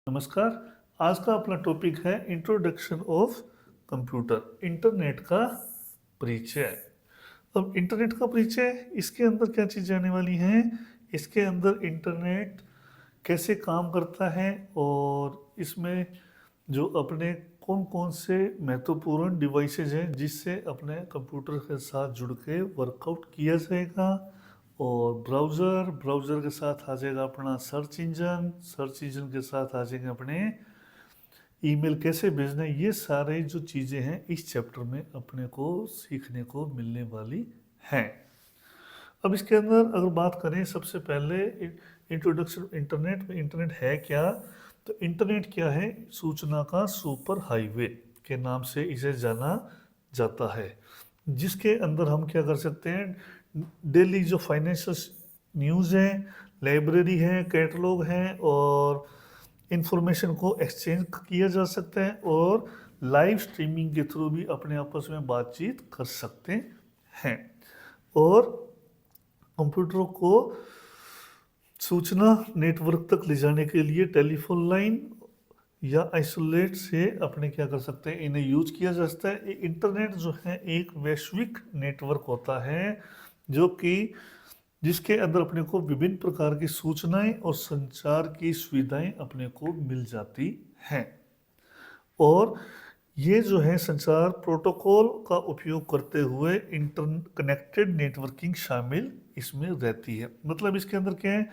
नमस्कार। आज का अपना टॉपिक है इंट्रोडक्शन ऑफ कंप्यूटर, इंटरनेट का परिचय। अब इंटरनेट का परिचय, इसके अंदर क्या चीज़ें आने वाली हैं। इसके अंदर इंटरनेट कैसे काम करता है और इसमें जो अपने कौन कौन से महत्वपूर्ण डिवाइसेज हैं जिससे अपने कंप्यूटर के साथ जुड़ के वर्कआउट किया जाएगा। और ब्राउज़र के साथ आ जाएगा अपना सर्च इंजन के साथ आ जाएंगे अपने ईमेल कैसे भेजना है। ये सारे जो चीज़ें हैं इस चैप्टर में अपने को सीखने को मिलने वाली हैं। अब इसके अंदर अगर बात करें सबसे पहले इंट्रोडक्शन इंटरनेट में, इंटरनेट है क्या। तो इंटरनेट क्या है, सूचना का सुपर हाईवे के नाम से इसे जाना जाता है, जिसके अंदर हम क्या कर सकते हैं, डेली जो फाइनेंशियल न्यूज़ है, लाइब्रेरी है, कैटलॉग है और इंफॉर्मेशन को एक्सचेंज किया जा सकता है और लाइव स्ट्रीमिंग के थ्रू भी अपने आपस में बातचीत कर सकते हैं। और कंप्यूटरों को सूचना नेटवर्क तक ले जाने के लिए टेलीफोन लाइन या आइसोलेट से अपने क्या कर सकते हैं, इन्हें यूज किया जा सकता है। इंटरनेट जो है एक वैश्विक नेटवर्क होता है जो कि जिसके अंदर अपने को विभिन्न प्रकार की सूचनाएं और संचार की सुविधाएं अपने को मिल जाती हैं। और ये जो है संचार प्रोटोकॉल का उपयोग करते हुए इंटरकनेक्टेड नेटवर्किंग शामिल इसमें रहती है। मतलब इसके अंदर क्या है,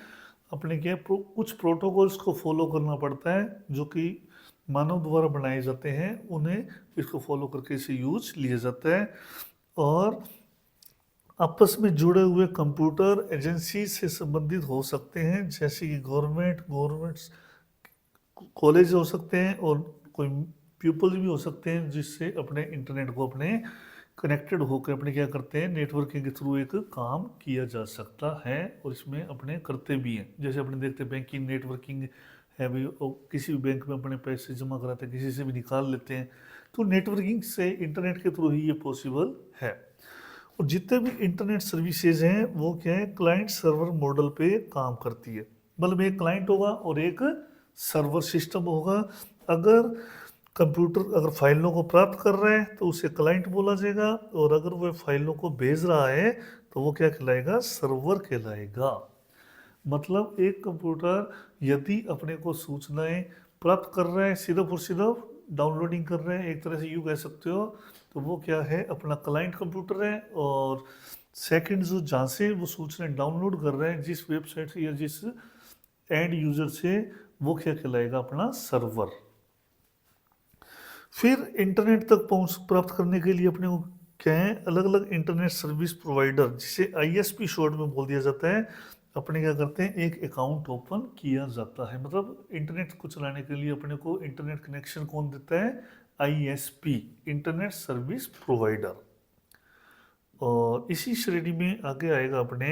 अपने क्या है, कुछ प्रोटोकॉल्स को फॉलो करना पड़ता है जो कि मानव द्वारा बनाए जाते हैं, उन्हें इसको फॉलो करके इसे यूज लिया जाता है। और आपस में जुड़े हुए कंप्यूटर एजेंसी से संबंधित हो सकते हैं, जैसे कि गवर्नमेंट्स कॉलेज हो सकते हैं और कोई पीपल भी हो सकते हैं, जिससे अपने इंटरनेट को अपने कनेक्टेड होकर अपने क्या करते हैं, नेटवर्किंग के थ्रू एक काम किया जा सकता है और इसमें अपने करते भी हैं। जैसे अपने देखते हैं बैंकिंग नेटवर्किंग है भी, और किसी भी बैंक में अपने पैसे जमा कराते हैं, किसी से भी निकाल लेते हैं, तो नेटवर्किंग से इंटरनेट के थ्रू ही ये पॉसिबल है। और जितने भी इंटरनेट सर्विसेज हैं वो क्या है, क्लाइंट सर्वर मॉडल पे काम करती है। मतलब एक क्लाइंट होगा और एक सर्वर सिस्टम होगा। अगर कंप्यूटर अगर फाइलों को प्राप्त कर रहा है तो उसे क्लाइंट बोला जाएगा, और अगर वह फाइलों को भेज रहा है तो वो क्या कहलाएगा, सर्वर कहलाएगा। मतलब एक कंप्यूटर यदि अपने को सूचनाएं प्राप्त कर रहा है, सिर्फ और सिर्फ डाउनलोडिंग कर रहे हैं, एक तरह से यूँ कह सकते हो, तो वो क्या है, अपना क्लाइंट कंप्यूटर है। और सेकंड जो जहाँ से वो सूचनाएं डाउनलोड कर रहे हैं, जिस वेबसाइट से या जिस एंड यूजर से, वो क्या कहलाएगा, अपना सर्वर। फिर इंटरनेट तक पहुंच प्राप्त करने के लिए अपने को क्या है, अलग अलग इंटरनेट सर्विस प्रोवाइडर, जिसे आईएसपी शॉर्ट में बोल दिया जाता है, अपने क्या करते हैं, एक अकाउंट ओपन किया जाता है। मतलब इंटरनेट को चलाने के लिए अपने को इंटरनेट कनेक्शन कौन देता है, आईएसपी, इंटरनेट सर्विस प्रोवाइडर। और इसी श्रेणी में आगे आएगा अपने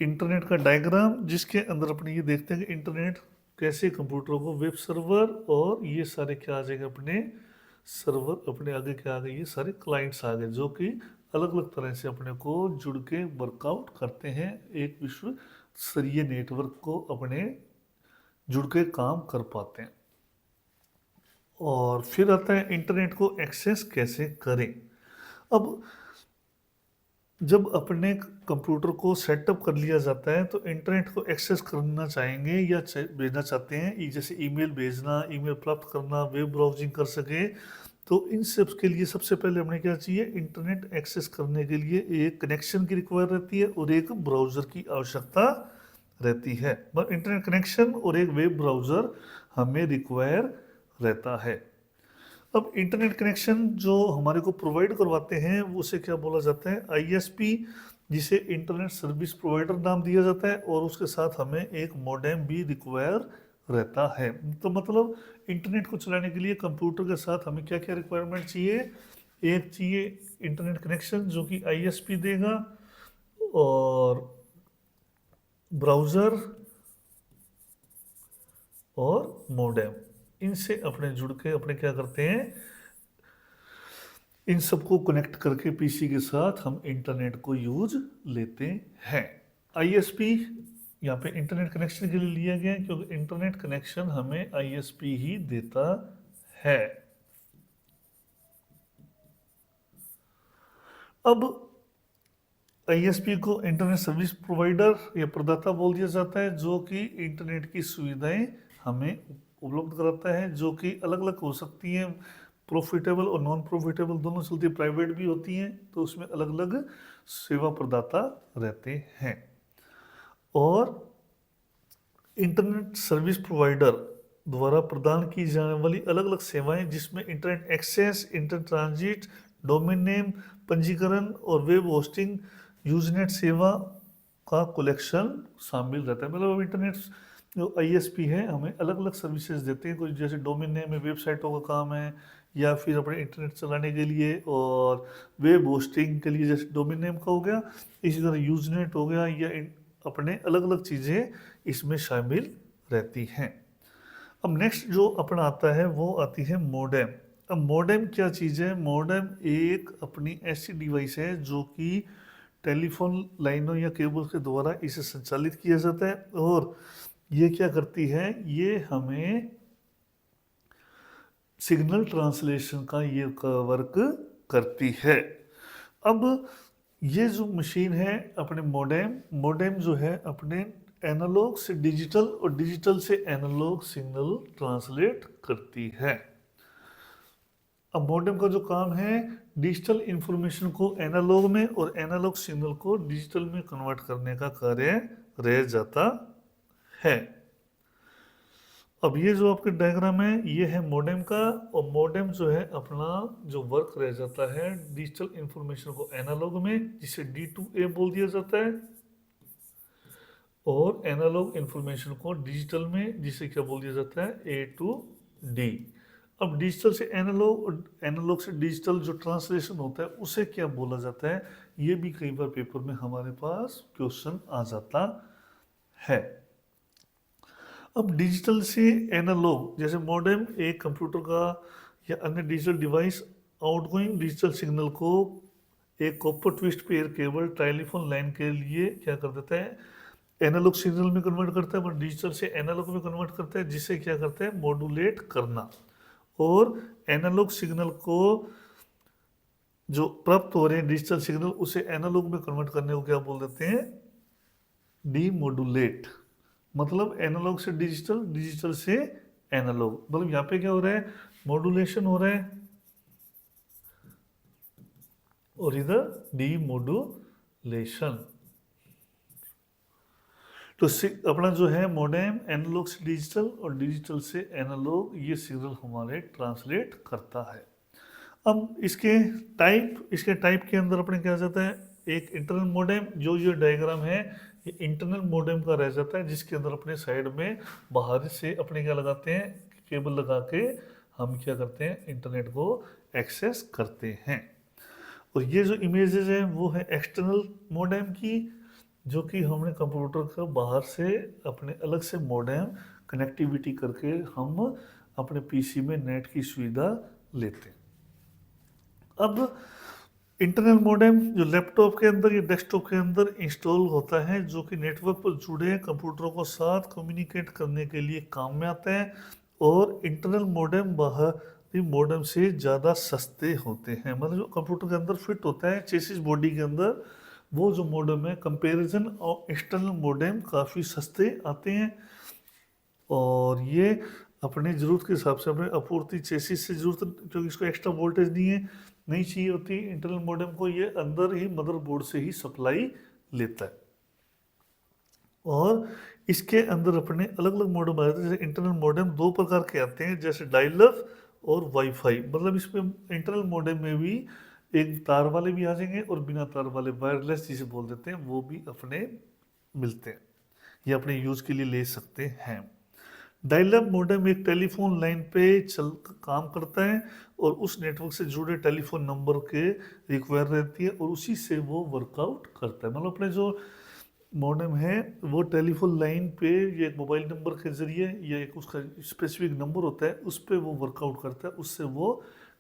इंटरनेट का डायग्राम, जिसके अंदर अपने ये देखते हैं कि इंटरनेट कैसे कंप्यूटरों को वेब सर्वर और ये सारे क्या आ जाएंगे, अपने सर्वर, अपने आगे क्या आ गए, ये सारे क्लाइंट्स आ गए, जो कि अलग अलग तरह से अपने को जुड़ के वर्कआउट करते हैं, एक विश्व स्तरीय नेटवर्क को अपने जुड़ के काम कर पाते हैं। और फिर आता है इंटरनेट को एक्सेस कैसे करें। अब जब अपने कंप्यूटर को सेटअप कर लिया जाता है तो इंटरनेट को एक्सेस करना चाहेंगे या भेजना चाहते हैं, जैसे ईमेल भेजना, ईमेल प्राप्त करना, वेब ब्राउजिंग कर सके, तो इन सब के लिए सबसे पहले हमें क्या चाहिए, इंटरनेट एक्सेस करने के लिए एक कनेक्शन की रिक्वायर रहती है और एक ब्राउज़र की आवश्यकता रहती है। मतलब इंटरनेट कनेक्शन और एक वेब ब्राउज़र हमें रिक्वायर रहता है। अब इंटरनेट कनेक्शन जो हमारे को प्रोवाइड करवाते हैं उसे क्या बोला जाता है, आईएसपी, जिसे इंटरनेट सर्विस प्रोवाइडर नाम दिया जाता है, और उसके साथ हमें एक मॉडेम भी रिक्वायर रहता है। तो मतलब इंटरनेट को चलाने के लिए कंप्यूटर के साथ हमें क्या क्या रिक्वायरमेंट चाहिए, एक चाहिए इंटरनेट कनेक्शन जो कि आईएसपी देगा, और ब्राउज़र और मॉडेम, इनसे अपने जुड़ के अपने क्या करते हैं, इन सबको कनेक्ट करके पीसी के साथ हम इंटरनेट को यूज लेते हैं। आईएसपी यहाँ पे इंटरनेट कनेक्शन के लिए लिया गया है क्योंकि इंटरनेट कनेक्शन हमें आईएसपी ही देता है। अब आईएसपी को इंटरनेट सर्विस प्रोवाइडर या प्रदाता बोल दिया जाता है, जो कि इंटरनेट की सुविधाएं हमें उपलब्ध कराता है, जो कि अलग अलग हो सकती हैं, प्रॉफिटेबल और नॉन प्रॉफिटेबल दोनों चलती है, प्राइवेट भी होती हैं, तो उसमें अलग अलग सेवा प्रदाता रहते हैं। और इंटरनेट सर्विस प्रोवाइडर द्वारा प्रदान की जाने वाली अलग अलग सेवाएं, जिसमें internet access, internet transit, domain name पंजीकरण और वेब होस्टिंग, यूजनेट सेवा का कलेक्शन शामिल रहता है। मतलब इंटरनेट जो आईएसपी है हमें अलग अलग सर्विसेज देते हैं, कोई जैसे डोमेन नेम में वेबसाइटों का काम है, या फिर अपने इंटरनेट चलाने के लिए, और वेब होस्टिंग के लिए जैसे डोमेन नेम का हो गया, इसी तरह यूजनेट हो गया, या अपने अलग अलग चीज़ें इसमें शामिल रहती हैं। अब नेक्स्ट जो अपना आता है वो आती है मोडेम। अब मोडेम क्या चीज़ है? मोडेम एक अपनी ऐसी डिवाइस है जो कि टेलीफोन लाइनों या केबल के द्वारा इसे संचालित किया जाता है, और ये क्या करती है, ये हमें सिग्नल ट्रांसलेशन का ये वर्क करती है। अब ये जो मशीन है अपने मोडेम जो है अपने एनालॉग से डिजिटल और डिजिटल से एनालॉग सिग्नल ट्रांसलेट करती है। अब मोडेम का जो काम है डिजिटल इंफॉर्मेशन को एनालॉग में और एनालॉग सिग्नल को डिजिटल में कन्वर्ट करने का कार्य रह जाता है। अब ये जो आपके डायग्राम है ये है मोडेम का, और मोडेम जो है अपना जो वर्क रह जाता है डिजिटल इंफॉर्मेशन को एनालॉग में, जिसे D2A बोल दिया जाता है, और एनालॉग इंफॉर्मेशन को डिजिटल में, जिसे क्या बोल दिया जाता है A to D। अब डिजिटल से एनालॉग और एनालॉग से डिजिटल जो ट्रांसलेशन होता है उसे क्या बोला जाता है, ये भी कई बार पेपर में हमारे पास क्वेश्चन आ जाता है। अब डिजिटल से एनालॉग, जैसे मॉडेम एक कंप्यूटर का या अन्य digital device outgoing digital signal को एक copper twist pair cable telephone line के लिए क्या कर देता है, एनालॉग सिग्नल में कन्वर्ट करता है, पर डिजिटल से एनालॉग में कन्वर्ट करता है, जिसे क्या करता है मॉड्यूलेट करना। और एनालॉग सिग्नल को जो प्राप्त हो रहे हैं डिजिटल सिग्नल, उसे एनालॉग में कन्वर्ट करने को क्या बोल देते हैं, डीमोडुलेट। मतलब एनालॉग से डिजिटल, डिजिटल से एनालॉग, मतलब यहाँ पे क्या हो रहा है मॉड्यूलेशन हो रहा है, और इधर डीमोडुलेशन। तो अपना जो है मोडेम एनालॉग से डिजिटल और डिजिटल से एनालॉग ये सिग्नल हमारे ट्रांसलेट करता है। अब इसके टाइप के अंदर अपने क्या जाता है, एक इंटरनल मोडेम, जो ये डायग्राम है ये इंटरनल मोडेम का रह जाता है, जिसके अंदर अपने साइड में बाहर से अपने क्या लगाते हैं, केबल लगा के हम क्या करते हैं इंटरनेट को एक्सेस करते हैं। और ये जो इमेजेस है वो है एक्सटर्नल मोडेम की, जो कि हमने कंप्यूटर का बाहर से अपने अलग से मोडेम कनेक्टिविटी करके हम अपने पीसी में नेट की सुविधा लेते हैं। अब इंटरनल मोडेम जो लैपटॉप के अंदर या डेस्कटॉप के अंदर इंस्टॉल होता है, जो कि नेटवर्क पर जुड़े कंप्यूटरों को साथ कम्युनिकेट करने के लिए काम में आता है, और इंटरनल मोडेम बाहरी मोडेम से ज़्यादा सस्ते होते हैं। मतलब जो कंप्यूटर के अंदर फिट होता है चेसिस बॉडी के अंदर, वो जो मोडेम है कंपैरिजन और एक्सटर्नल मोडेम काफ़ी सस्ते आते हैं, और ये अपने ज़रूरत के हिसाब से अपने आपूर्ति चेसिस से ज़रूरत, क्योंकि इसको एक्स्ट्रा वोल्टेज नहीं चाहिए होती इंटरनल मोडेम को, ये अंदर ही मदरबोर्ड से ही सप्लाई लेता है। और इसके अंदर अपने अलग अलग मोडेम आते हैं, जैसे इंटरनल मोडेम दो प्रकार के आते हैं, जैसे डायल-अप और वाईफाई। मतलब इसमें इंटरनल मोडेम में भी एक तार वाले भी आ जाएंगे और बिना तार वाले वायरलेस जिसे बोल देते हैं वो भी अपने मिलते हैं, ये अपने यूज़ के लिए ले सकते हैं। डायल-अप मोडेम एक टेलीफोन लाइन पे काम करता है, और उस नेटवर्क से जुड़े टेलीफोन नंबर के रिक्वायर रहती है, और उसी से वो वर्कआउट करता है। मतलब अपने जो मॉडेम है वो टेलीफोन लाइन पे या एक मोबाइल नंबर के ज़रिए या एक उसका स्पेसिफिक नंबर होता है उस पे वो वर्कआउट करता है, उससे वो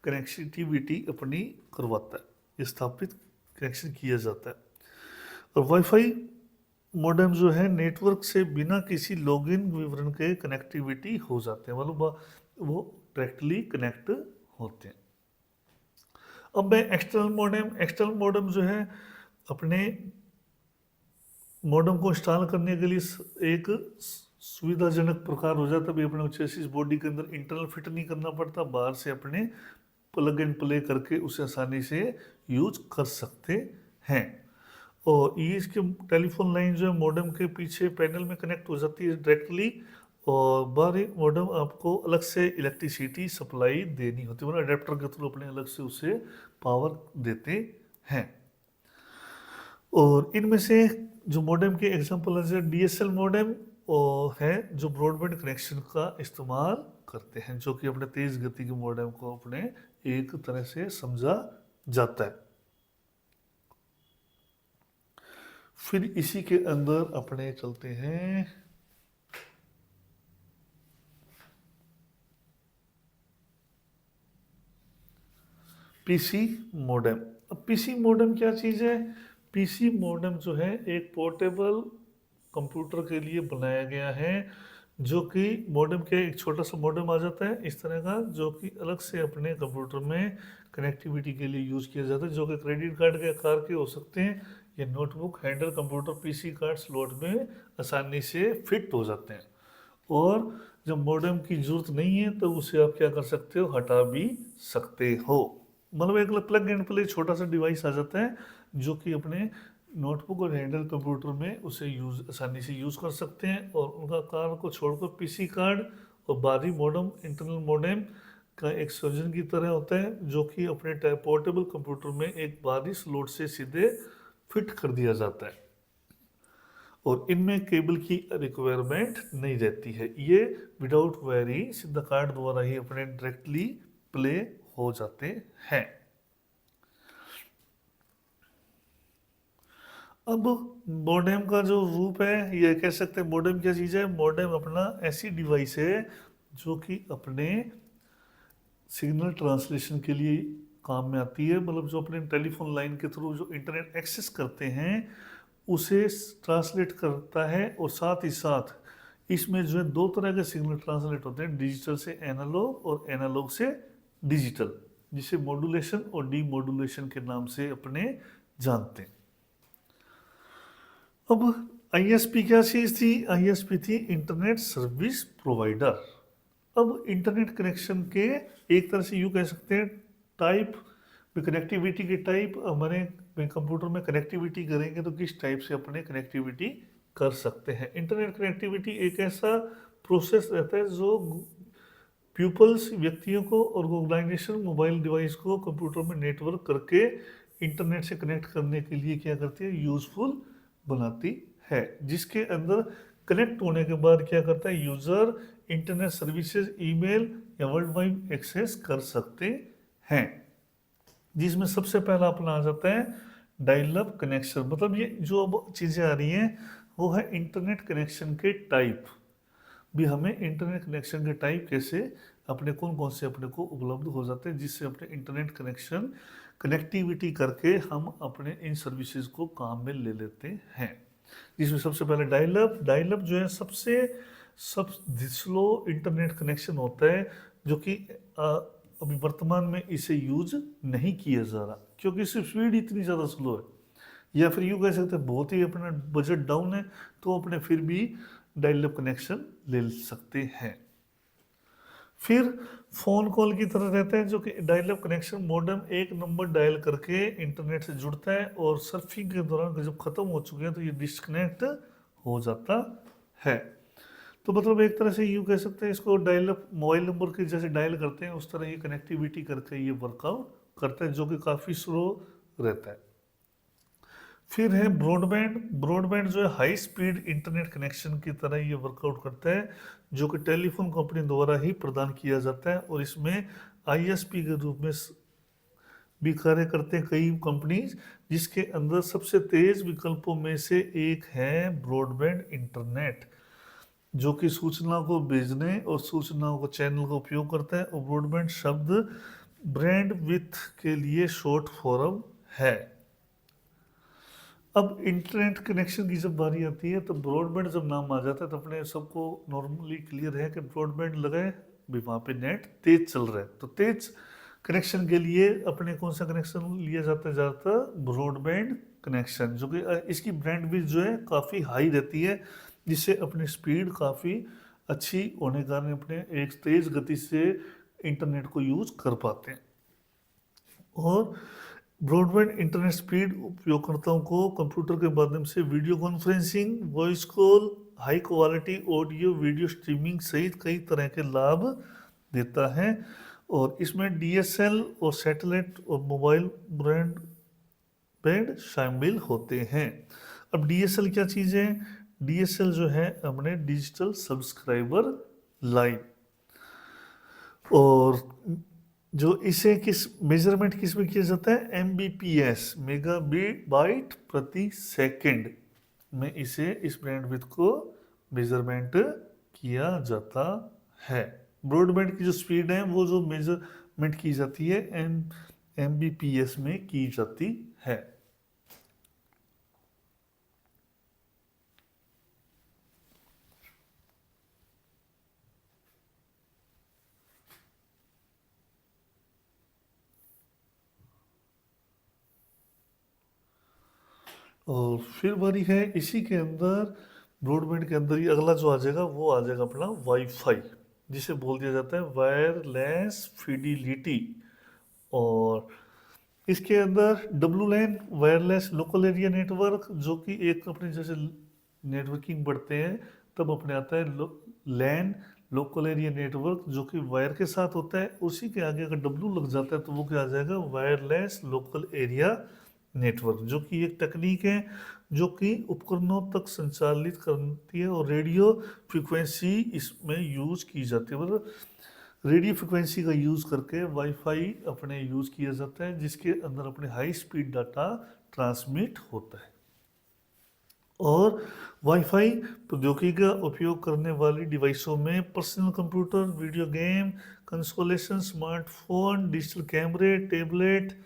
कनेक्टिविटी अपनी करवाता है, स्थापित कनेक्शन किया जाता है। और वाईफाई मॉडेम जो है नेटवर्क से बिना किसी लॉगिन विवरण के कनेक्टिविटी हो जाते हैं, मतलब वो डायरेक्टली कनेक्ट होते हैं। अब मैं एक्सटर्नल मॉडेम जो है अपने मॉडेम को इंस्टॉल करने के लिए एक सुविधाजनक प्रकार हो जाता है, भी अपने चेसिस बॉडी के अंदर इंटरनल फिट नहीं करना पड़ता, बाहर से अपने प्लग एंड प्ले करके उसे आसानी से यूज कर सकते हैं। और ये इसके टेलीफोन लाइन जो है मॉडेम के पीछे पैनल में कनेक्ट हो जाती है डायरेक्टली, और बाहरी मॉडेम आपको अलग से इलेक्ट्रिसिटी सप्लाई देनी होती है, मतलब अडेप्टर के थ्रू अपने अलग से उसे पावर देते हैं। और इनमें से जो मॉडेम के एग्जांपल है डीएसएल मॉडेम और है जो ब्रॉडबैंड कनेक्शन का इस्तेमाल करते हैं, जो कि अपने तेज गति के मॉडेम को अपने एक तरह से समझा जाता है। फिर इसी के अंदर अपने चलते हैं पीसी मॉडेम। अब पीसी मॉडेम क्या चीज़ है? पीसी मॉडेम जो है एक पोर्टेबल कंप्यूटर के लिए बनाया गया है, जो कि मॉडेम के एक छोटा सा मॉडेम आ जाता है इस तरह का, जो कि अलग से अपने कंप्यूटर में कनेक्टिविटी के लिए यूज़ किया जाता है, जो कि क्रेडिट कार्ड के आकार के हो सकते हैं या notebook handle computer PC card slot में आसानी से फिट हो जाते हैं। और जब मॉडेम की ज़रूरत नहीं है तो उसे आप क्या कर सकते हो, हटा भी सकते हो। मतलब एक प्लग एंड प्ले छोटा सा डिवाइस आ जाता है, जो कि अपने नोटबुक और हैंडल कंप्यूटर में उसे आसानी से यूज़ कर सकते हैं। और उनका आकार को छोड़कर पीसी कार्ड और बाहरी मॉडेम इंटरनल मॉडेम का एक संयोजन की तरह होता है, जो कि अपने पोर्टेबल कंप्यूटर में एक बाहरी स्लॉट से सीधे फिट कर दिया जाता है, और इनमें केबल की रिक्वायरमेंट नहीं रहती है। ये विदाउट वायरिंग सीधा कार्ड द्वारा ही अपने डायरेक्टली प्ले हो जाते हैं। अब मॉडेम का जो रूप है, ये कह सकते हैं मॉडेम क्या चीज़ है? मॉडेम अपना ऐसी डिवाइस है जो कि अपने सिग्नल ट्रांसलेशन के लिए काम में आती है, मतलब जो अपने टेलीफोन लाइन के थ्रू जो इंटरनेट एक्सेस करते हैं उसे ट्रांसलेट करता है। और साथ ही साथ इसमें जो है दो तरह के सिग्नल ट्रांसलेट होते हैं, डिजिटल से एनालॉग और एनालॉग से डिजिटल, जिसे मॉड्यूलेशन और डीमॉड्यूलेशन के नाम से अपने जानते हैं। अब आईएसपी क्या चीज़ थी? आईएसपी थी इंटरनेट सर्विस प्रोवाइडर। अब इंटरनेट कनेक्शन के एक तरह से यूँ कह सकते हैं टाइप में, कनेक्टिविटी के टाइप हमारे कंप्यूटर में कनेक्टिविटी करेंगे तो किस टाइप से अपने कनेक्टिविटी कर सकते हैं। इंटरनेट कनेक्टिविटी एक ऐसा प्रोसेस रहता है जो पीपल्स व्यक्तियों को और ऑर्गेनाइजेशन मोबाइल डिवाइस को कंप्यूटर में नेटवर्क करके इंटरनेट से कनेक्ट करने के लिए क्या करती है, यूजफुल बनाती है, जिसके अंदर कनेक्ट होने के बाद क्या करता है, यूज़र इंटरनेट सर्विसेज ईमेल या वर्ल्ड वाइड एक्सेस कर सकते हैं। जिसमें सबसे पहला अपना आ जाता है डायल अप कनेक्शन। मतलब ये जो अब चीज़ें आ रही हैं वो है इंटरनेट कनेक्शन के टाइप। भी हमें इंटरनेट कनेक्शन के टाइप कैसे अपने कौन कौन से अपने को उपलब्ध हो जाते हैं, जिससे अपने इंटरनेट कनेक्शन कनेक्टिविटी करके हम अपने इन सर्विसेज को काम में ले लेते हैं। जिसमें सबसे पहले डायल अप जो है सबसे सब स्लो इंटरनेट कनेक्शन होता है, जो कि अभी वर्तमान में इसे यूज नहीं किया जा रहा क्योंकि इसकी स्पीड इतनी ज़्यादा स्लो है, या फिर यूँ कह सकते हैं बहुत ही अपना बजट डाउन है तो अपने फिर भी डायल अप कनेक्शन ले सकते हैं। फिर फ़ोन कॉल की तरह रहता है, जो कि डायल अप कनेक्शन मॉडेम एक नंबर डायल करके इंटरनेट से जुड़ता है और सर्फिंग के दौरान जब ख़त्म हो चुके हैं तो ये डिस्कनेक्ट हो जाता है। तो मतलब एक तरह से यूँ कह सकते हैं इसको डायल अप मोबाइल नंबर के जैसे डायल करते हैं उस तरह ये कनेक्टिविटी करके ये वर्कआउट करता है, जो कि काफ़ी स्लो रहता है। फिर है ब्रॉडबैंड जो है हाई स्पीड इंटरनेट कनेक्शन की तरह ये वर्कआउट करता है, जो कि टेलीफोन कंपनी द्वारा ही प्रदान किया जाता है, और इसमें आईएसपी के रूप में भी कार्य करते हैं कई कंपनीज, जिसके अंदर सबसे तेज विकल्पों में से एक है ब्रॉडबैंड इंटरनेट, जो कि सूचना को भेजने और सूचनाओं को चैनल का उपयोग करता है। और ब्रॉडबैंड शब्द ब्रैंड विथ के लिए शॉर्ट फॉर्म है। अब इंटरनेट कनेक्शन की जब बारी आती है तो ब्रॉडबैंड जब नाम आ जाता है तो अपने सबको नॉर्मली क्लियर है कि ब्रॉडबैंड लगाए भी वहाँ पे नेट तेज चल रहा है। तो तेज कनेक्शन के लिए अपने कौन सा कनेक्शन लिया जाता है ज़्यादातर? ब्रॉडबैंड कनेक्शन, जो कि इसकी ब्रांडविड्थ जो है काफ़ी हाई रहती है, जिससे अपनी स्पीड काफ़ी अच्छी होने के कारण अपने एक तेज़ गति से इंटरनेट को यूज़ कर पाते हैं। और ब्रॉडबैंड इंटरनेट स्पीड उपयोगकर्ताओं को कंप्यूटर के माध्यम से video conferencing, voice call, high quality audio video streaming सहित कई तरह के लाभ देता है। और इसमें डीएसएल और सैटेलाइट और मोबाइल ब्रॉडबैंड शामिल होते हैं। अब डीएसएल क्या चीज़ है? डीएसएल जो है अपने डिजिटल सब्सक्राइबर लाइन, और जो इसे किस मेजरमेंट किस में किया जाता है? एमबीपीएस, मेगाबाइट प्रति सेकंड में इसे इस बैंडविड्थ को मेजरमेंट किया जाता है। ब्रॉडबैंड की जो स्पीड है वो जो मेजरमेंट की जाती है एमबीपीएस में की जाती है। और फिर बारी है इसी के अंदर, ब्रॉडबैंड के अंदर ही अगला जो आ जाएगा वो आ जाएगा अपना वाईफाई, जिसे बोल दिया जाता है वायरलेस फिडिलिटी। और इसके अंदर डब्लू लैन, वायरलेस लोकल एरिया नेटवर्क, जो कि एक अपने जैसे नेटवर्किंग बढ़ते हैं तब अपने आता है लैन, लोकल एरिया नेटवर्क, जो कि वायर के साथ होता है। उसी के आगे अगर डब्लू लग जाता है तो वो क्या आ जाएगा? वायरलेस लोकल एरिया नेटवर्क, जो कि एक तकनीक है जो कि उपकरणों तक संचालित करती है और रेडियो फ्रिक्वेंसी इसमें यूज की जाती है। मतलब रेडियो फ्रिक्वेंसी का यूज़ करके वाईफाई अपने यूज़ किया जाता है, जिसके अंदर अपने हाई स्पीड डाटा ट्रांसमिट होता है। और वाईफाई प्रौद्योगिकी का उपयोग करने वाली डिवाइसों में personal computer, video game consolation, smartphone, digital कैमरे, टैबलेट,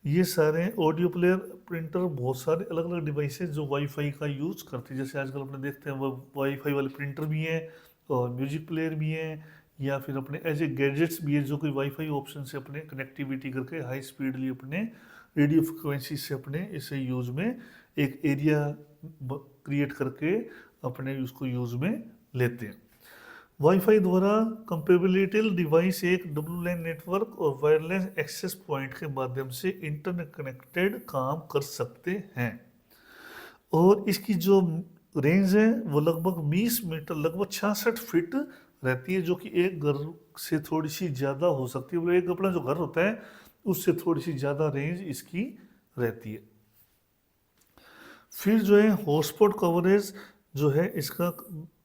ये सारे ऑडियो प्लेयर, प्रिंटर, बहुत सारे अलग अलग डिवाइसेस जो वाईफाई का यूज़ करते हैं। जैसे आजकल अपने देखते हैं वो वाईफाई वाले प्रिंटर भी हैं और म्यूजिक प्लेयर भी हैं, या फिर अपने एज ए गैजेट्स भी है जो कि वाईफाई ऑप्शन से अपने कनेक्टिविटी करके हाई स्पीडली अपने रेडियो फ्रिक्वेंसी से अपने इसे यूज़ में एक एरिया क्रिएट करके अपने उसको यूज़ में लेते हैं। वाईफाई द्वारा कंपेबिलिटी डिवाइस एक डब्ल्यू लैन नेटवर्क और वायरलेस एक्सेस पॉइंट के माध्यम से इंटरनेट कनेक्टेड काम कर सकते हैं। और इसकी जो रेंज है वो लगभग 20 मीटर, लगभग 66 फीट रहती है, जो कि एक घर से थोड़ी सी ज़्यादा हो सकती है। वो एक अपना जो घर होता है उससे थोड़ी सी ज़्यादा रेंज इसकी रहती है। फिर जो है हॉटस्पॉट कवरेज जो है इसका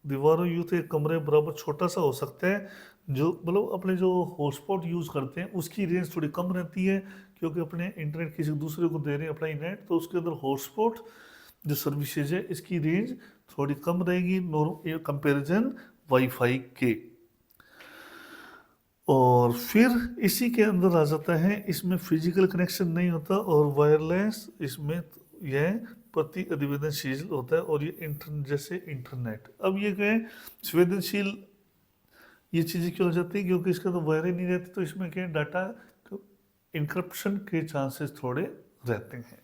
दीवारों यूं एक कमरे बराबर छोटा सा हो सकता है, जो मतलब अपने जो हॉटस्पॉट यूज़ करते हैं उसकी रेंज थोड़ी कम रहती है, क्योंकि अपने इंटरनेट किसी दूसरे को दे रहे हैं अपना नेट, तो उसके अंदर हॉटस्पॉट जो सर्विसेज है इसकी रेंज थोड़ी कम रहेगी कंपैरिजन वाईफाई के। और फिर इसी के अंदर आ जाता है, इसमें फिजिकल कनेक्शन नहीं होता और वायरलेस, इसमें यह प्रति अधिवेदनशील होता है और ये जैसे इंटरनेट। अब ये क्या है, संवेदनशील ये चीज़ें क्यों हो जाती है? क्योंकि इसका तो वायर ही नहीं रहती, तो इसमें क्या डाटा इंक्रप्शन के चांसेस थोड़े रहते हैं।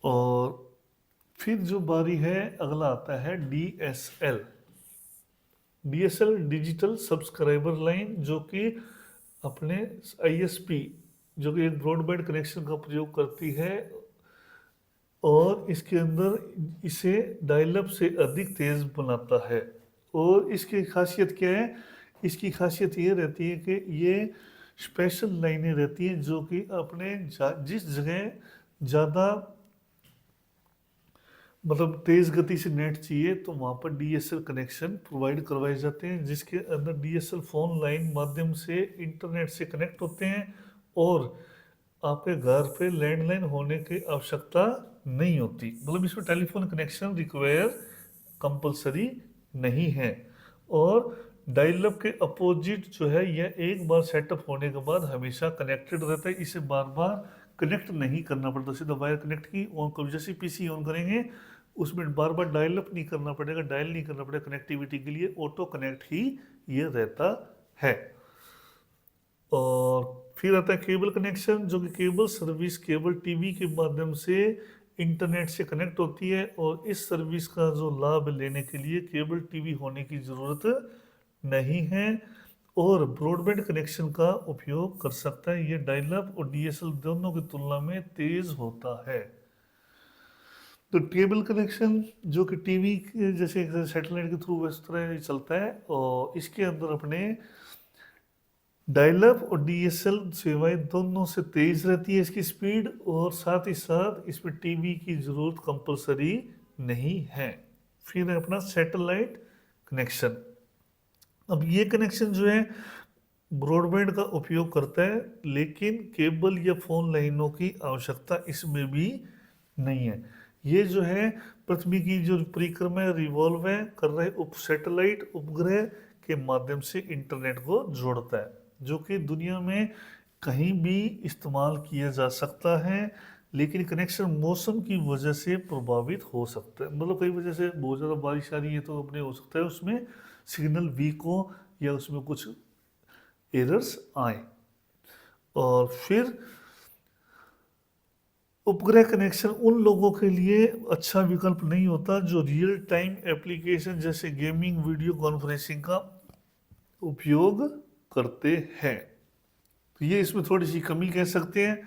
और फिर जो बारी है अगला आता है DSL. DSL digital subscriber line, जो कि अपने आईएसपी जो कि एक ब्रॉडबैंड कनेक्शन का प्रयोग करती है, और इसके अंदर इसे डायलअप से अधिक तेज बनाता है। और इसकी खासियत क्या है? इसकी खासियत ये रहती है कि ये स्पेशल लाइनें रहती हैं जो कि अपने जिस जगह ज़्यादा मतलब तेज़ गति से नेट चाहिए तो वहाँ पर डीएसएल कनेक्शन प्रोवाइड करवाए जाते हैं, जिसके अंदर डीएसएल फ़ोन लाइन माध्यम से इंटरनेट से कनेक्ट होते हैं और आपके घर पे लैंडलाइन होने की आवश्यकता नहीं होती, मतलब इसमें टेलीफोन कनेक्शन रिक्वायर कंपलसरी नहीं है। और डायल अप के अपोजिट जो है यह एक बार सेटअप होने के बाद हमेशा कनेक्टेड रहता है, इसे बार बार कनेक्ट नहीं करना पड़ता। सीधा वायर कनेक्ट की ऑन कभी जैसे पीसी ऑन करेंगे उसमें बार बार डायल अप नहीं करना पड़ेगा, डायल नहीं करना पड़ेगा, कनेक्टिविटी के लिए ऑटो कनेक्ट ही ये रहता है। और फिर आता है केबल कनेक्शन, जो कि केबल सर्विस केबल टीवी के माध्यम से इंटरनेट से कनेक्ट होती है, और इस सर्विस का जो लाभ लेने के लिए केबल टीवी होने की ज़रूरत नहीं है और ब्रॉडबैंड कनेक्शन का उपयोग कर सकता है। ये डायल अप और डीएसएल दोनों की तुलना में तेज़ होता है। तो केबल कनेक्शन जो कि टीवी के जैसे सैटेलाइट के थ्रू इस तरह चलता है, और इसके अंदर अपने डायल अप और डीएसएल सेवाएं दोनों से तेज रहती है इसकी स्पीड, और साथ ही साथ इसमें टीवी की ज़रूरत कंपलसरी नहीं है। फिर है अपना सैटेलाइट कनेक्शन। अब ये कनेक्शन जो है ब्रॉडबैंड का उपयोग करता है, लेकिन केबल या फ़ोन लाइनों की आवश्यकता इसमें भी नहीं है। ये जो है पृथ्वी की जो परिक्रमा रिवॉल्व है कर रहे सैटेलाइट उपग्रह के माध्यम से इंटरनेट को जोड़ता है, जो कि दुनिया में कहीं भी इस्तेमाल किया जा सकता है, लेकिन कनेक्शन मौसम की वजह से प्रभावित हो सकता है। मतलब कई वजह से बहुत ज़्यादा बारिश आ रही है तो अपने हो सकता है उसमें सिग्नल वीक हो या उसमें कुछ एरर्स आए। और फिर उपग्रह कनेक्शन उन लोगों के लिए अच्छा विकल्प नहीं होता जो रियल टाइम एप्लीकेशन जैसे गेमिंग वीडियो कॉन्फ्रेंसिंग का उपयोग करते हैं। तो ये इसमें थोड़ी सी कमी कह सकते हैं।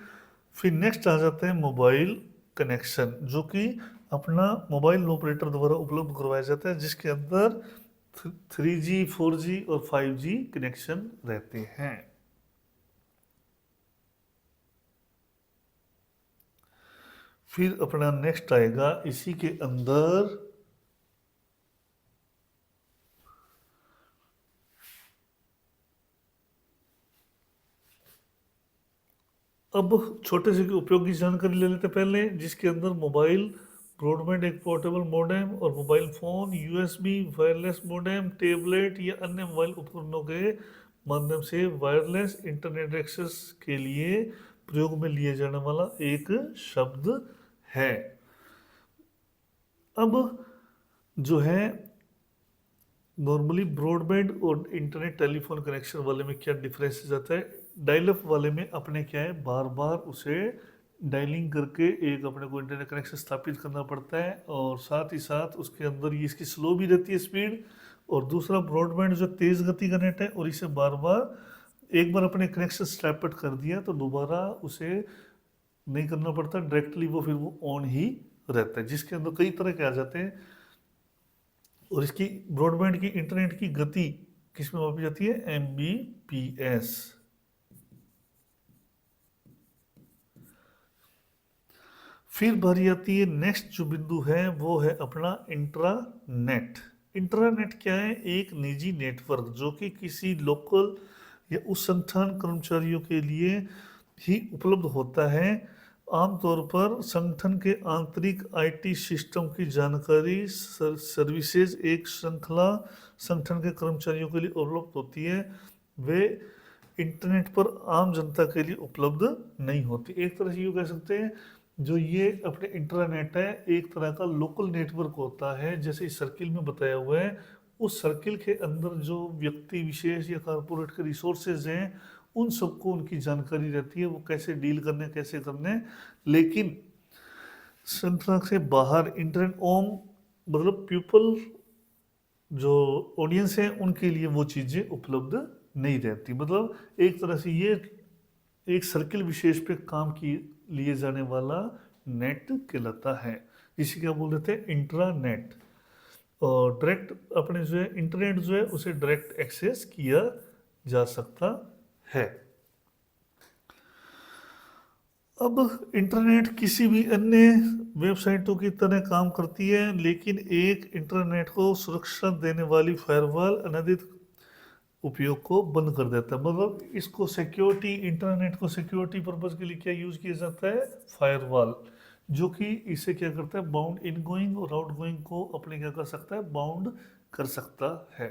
फिर नेक्स्ट आ जाता है मोबाइल कनेक्शन, जो कि अपना मोबाइल ऑपरेटर द्वारा उपलब्ध करवाया जाता है, जिसके अंदर 3G 4G और 5G कनेक्शन रहते हैं। फिर अपना नेक्स्ट आएगा इसी के अंदर अब छोटे से उपयोगी जानकारी ले लेते पहले, जिसके अंदर मोबाइल ब्रॉडबैंड एक पोर्टेबल मोडेम और mobile phone USB wireless modem tablet या अन्य मोबाइल उपकरणों के माध्यम से वायरलेस इंटरनेट एक्सेस के लिए प्रयोग में लिया जाने वाला एक शब्द है। अब जो है नॉर्मली ब्रॉडबैंड और इंटरनेट टेलीफोन कनेक्शन वाले में क्या डिफरेंस जाता है। डायल अप वाले में अपने क्या है बार बार उसे डायलिंग करके एक अपने को इंटरनेट कनेक्शन स्थापित करना पड़ता है, और साथ ही साथ उसके अंदर ये इसकी स्लो भी रहती है स्पीड। और दूसरा ब्रॉडबैंड जो तेज़ गति का नेट है, और इसे बार बार एक बार अपने कनेक्शन स्थापित कर दिया तो दोबारा उसे नहीं करना पड़ता, डायरेक्टली वो फिर वो ऑन ही रहता है, जिसके अंदर कई तरह के आ जाते हैं। और इसकी ब्रॉडबैंड की इंटरनेट की गति किस में मापी जाती है, MBPS। फिर बारी आती है नेक्स्ट जो बिंदु है वो है अपना इंट्रानेट। इंट्रानेट क्या है, एक निजी नेटवर्क जो कि किसी लोकल या उस संस्थान कर्मचारियों के लिए ही उपलब्ध होता है। आमतौर पर संगठन के आंतरिक आईटी सिस्टम की जानकारी सर्विसेज एक श्रृंखला संगठन के कर्मचारियों के लिए उपलब्ध होती है, वे इंटरनेट पर आम जनता के लिए उपलब्ध नहीं होती। एक तरह से यूँ कह सकते हैं जो ये अपने इंटरनेट है एक तरह का लोकल नेटवर्क होता है, जैसे इस सर्किल में बताया हुआ है। उस सर्किल के अंदर जो व्यक्ति विशेष या कॉरपोरेट के रिसोर्सेज हैं उन सबको उनकी जानकारी रहती है, वो कैसे डील करने कैसे करने। लेकिन श्रृंखला से बाहर इंटरनेट ओम मतलब पीपल जो ऑडियंस है उनके लिए वो चीज़ें उपलब्ध नहीं रहती। मतलब एक तरह से ये एक सर्किल विशेष पे काम की लिए जाने वाला नेट कहलाता है, इसी क्या बोल देते हैं इंट्रानेट। और डायरेक्ट अपने जो है इंटरनेट जो है उसे डायरेक्ट एक्सेस किया जा सकता है। अब इंटरनेट किसी भी अन्य वेबसाइटों की तरह काम करती है, लेकिन एक इंटरनेट को सुरक्षा देने वाली फायरवॉल अनधिकृत उपयोग को बंद कर देता है। मतलब इसको सिक्योरिटी, इंटरनेट को सिक्योरिटी पर्पज के लिए क्या यूज़ किया जाता है, फायरवॉल, जो कि इसे क्या करता है, बाउंड इनगोइंग और आउटगोइंग को अपने क्या कर सकता है, बाउंड कर सकता है,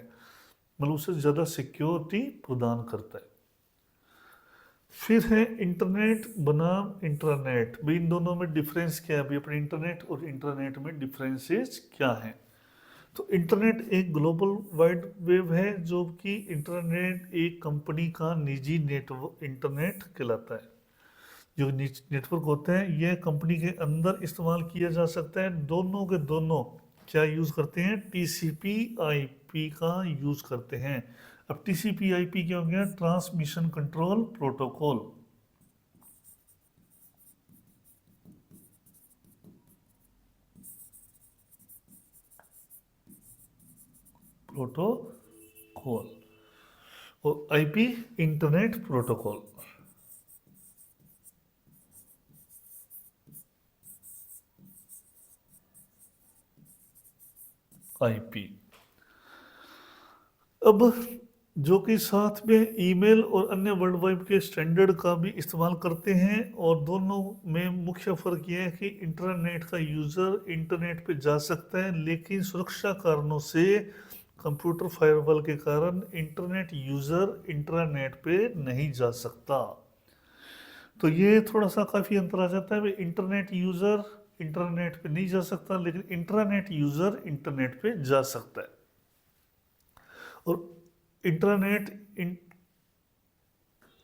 मतलब उससे ज़्यादा सिक्योरिटी प्रदान करता है। फिर है इंटरनेट बनाम इंट्रानेट। भाई इन दोनों में डिफरेंस क्या है, अभी अपने इंटरनेट और इंटरनेट में डिफरेंसेस क्या हैं। तो इंटरनेट एक ग्लोबल वाइड वेब है, जो कि इंटरनेट एक कंपनी का निजी नेटवर्क इंटरनेट कहलाता है। जो नेटवर्क होते हैं यह कंपनी के अंदर इस्तेमाल किया जा सकता है। दोनों के दोनों क्या यूज़ करते हैं, टीसीपी आईपी का यूज़ करते हैं। अब टीसीपी आईपी क्या हो गया, ट्रांसमिशन कंट्रोल प्रोटोकॉल। प्रोटोकॉल और आईपी इंटरनेट प्रोटोकॉल। आईपी अब जो कि साथ में ईमेल और अन्य वर्ल्ड वाइड के स्टैंडर्ड का भी इस्तेमाल करते हैं। और दोनों में मुख्य फ़र्क यह है कि इंटरनेट का यूज़र इंटरनेट पे जा सकता है, लेकिन सुरक्षा कारणों से, कंप्यूटर फायरवॉल के कारण इंटरनेट यूज़र इंटरनेट पे नहीं जा सकता। तो ये थोड़ा सा काफ़ी अंतर आ जाता है। भाई इंटरनेट यूज़र इंटरनेट पे नहीं जा सकता, लेकिन इंटरनेट यूज़र इंटरनेट पे जा सकता है। और इंटरनेट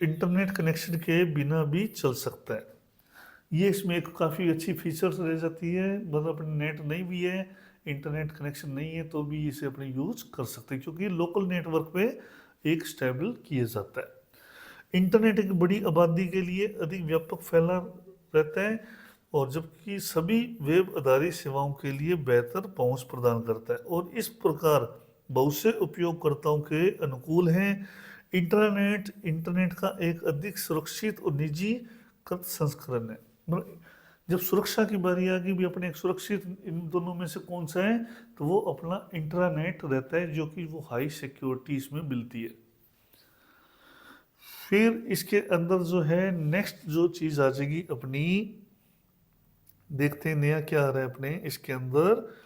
इंटरनेट कनेक्शन के बिना भी चल सकता है। ये इसमें एक काफ़ी अच्छी फीचर्स रह जाती है। मतलब अपने नेट नहीं भी है, इंटरनेट कनेक्शन नहीं है, तो भी इसे अपने यूज़ कर सकते हैं, क्योंकि लोकल नेटवर्क पे एक स्टेबल किया जाता है। इंटरनेट एक बड़ी आबादी के लिए अधिक व्यापक फैला रहता है, और जबकि सभी वेब आधारित सेवाओं के लिए बेहतर पहुंच प्रदान करता है, और इस प्रकार बहुत से उपयोगकर्ताओं के अनुकूल है। इंटरनेट इंटरनेट का एक अधिक सुरक्षित और निजी कृत संस्करण है। मतलब जब सुरक्षा की बारी आ गई भी, अपने एक सुरक्षित इन दोनों में से कौन सा है, तो वो अपना इंटरनेट रहता है, जो कि वो हाई सिक्योरिटी इसमें मिलती है। फिर इसके अंदर जो है नेक्स्ट जो चीज़ आ जाएगी अपनी, देखते हैं नया क्या आ रहा है अपने इसके अंदर।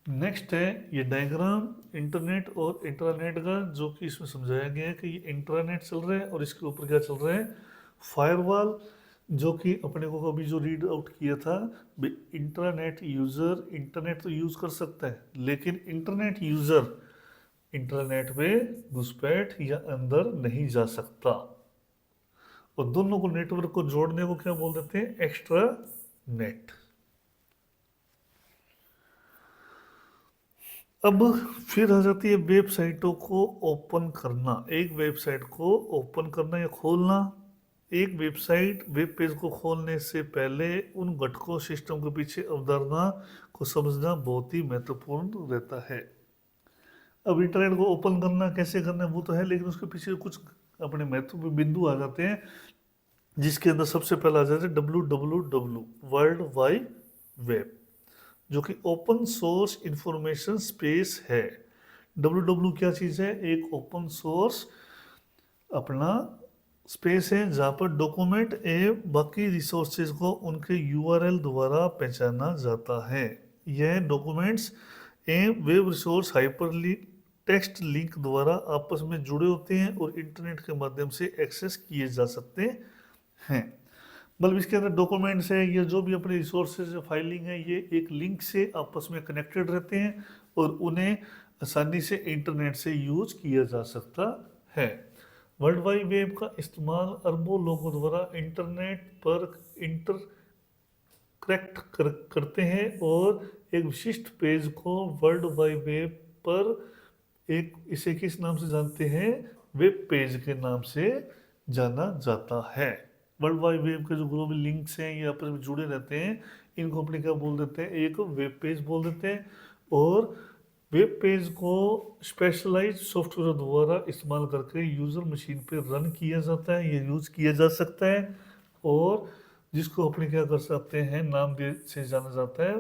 नेक्स्ट है ये डायग्राम इंटरनेट और इंट्रानेट का, जो कि इसमें समझाया गया है कि ये इंट्रानेट चल रहा है और इसके ऊपर क्या चल रहा है, फायरवॉल। जो कि अपने को अभी जो रीड आउट किया था, इंटरनेट यूज़र इंटरनेट तो यूज़ कर सकता है, लेकिन इंटरनेट यूज़र इंटरनेट पे घुसपैठ या अंदर नहीं जा सकता। और दोनों को नेटवर्क को जोड़ने को क्या बोल देते हैं, एक्स्ट्रा नेट। अब फिर आ जाती है वेबसाइटों को ओपन करना। एक वेबसाइट को ओपन करना या खोलना। एक वेबसाइट वेब पेज को खोलने से पहले उन घटकों सिस्टम के पीछे अवधारणा को समझना बहुत ही महत्वपूर्ण रहता है। अब इंटरनेट को ओपन करना कैसे करना है वो तो है, लेकिन उसके पीछे कुछ अपने महत्वपूर्ण बिंदु आ जाते हैं, जिसके अंदर सबसे पहला आ जाता है WWW, वर्ल्ड वाइड वेब, जो कि ओपन सोर्स इंफॉर्मेशन स्पेस है। WWW क्या चीज़ है, एक ओपन सोर्स अपना स्पेस है, जहाँ पर डॉक्यूमेंट एवं बाकी रिसोर्सेज को उनके URL द्वारा पहचाना जाता है। यह डॉक्यूमेंट्स एवं web resource hyperlink text link द्वारा आपस में जुड़े होते हैं और इंटरनेट के माध्यम से एक्सेस किए जा सकते हैं। मतलब इसके अंदर डॉक्यूमेंट्स है, ये जो भी अपने रिसोर्सेज फाइलिंग है, ये एक लिंक से आपस में कनेक्टेड रहते हैं और उन्हें आसानी से इंटरनेट से यूज किया जा सकता है। वर्ल्ड वाइड वेब का इस्तेमाल अरबों लोगों द्वारा इंटरनेट पर करते हैं, और एक विशिष्ट पेज को वर्ल्ड वाइड वेब पर एक इसे किस नाम से जानते हैं, वेब पेज के नाम से जाना जाता है। वर्ल्ड वाइड वेब के जो ग्लोबल लिंक्स हैं ये आपस में जुड़े रहते हैं, इनको अपने क्या बोल देते हैं, एक वेब पेज बोल देते हैं। और वेब पेज को स्पेशलाइज्ड सॉफ्टवेयर द्वारा इस्तेमाल करके यूज़र मशीन पे रन किया जाता है, ये यूज़ किया जा सकता है, और जिसको अपने क्या कर सकते हैं, नाम दे से जाना जाता है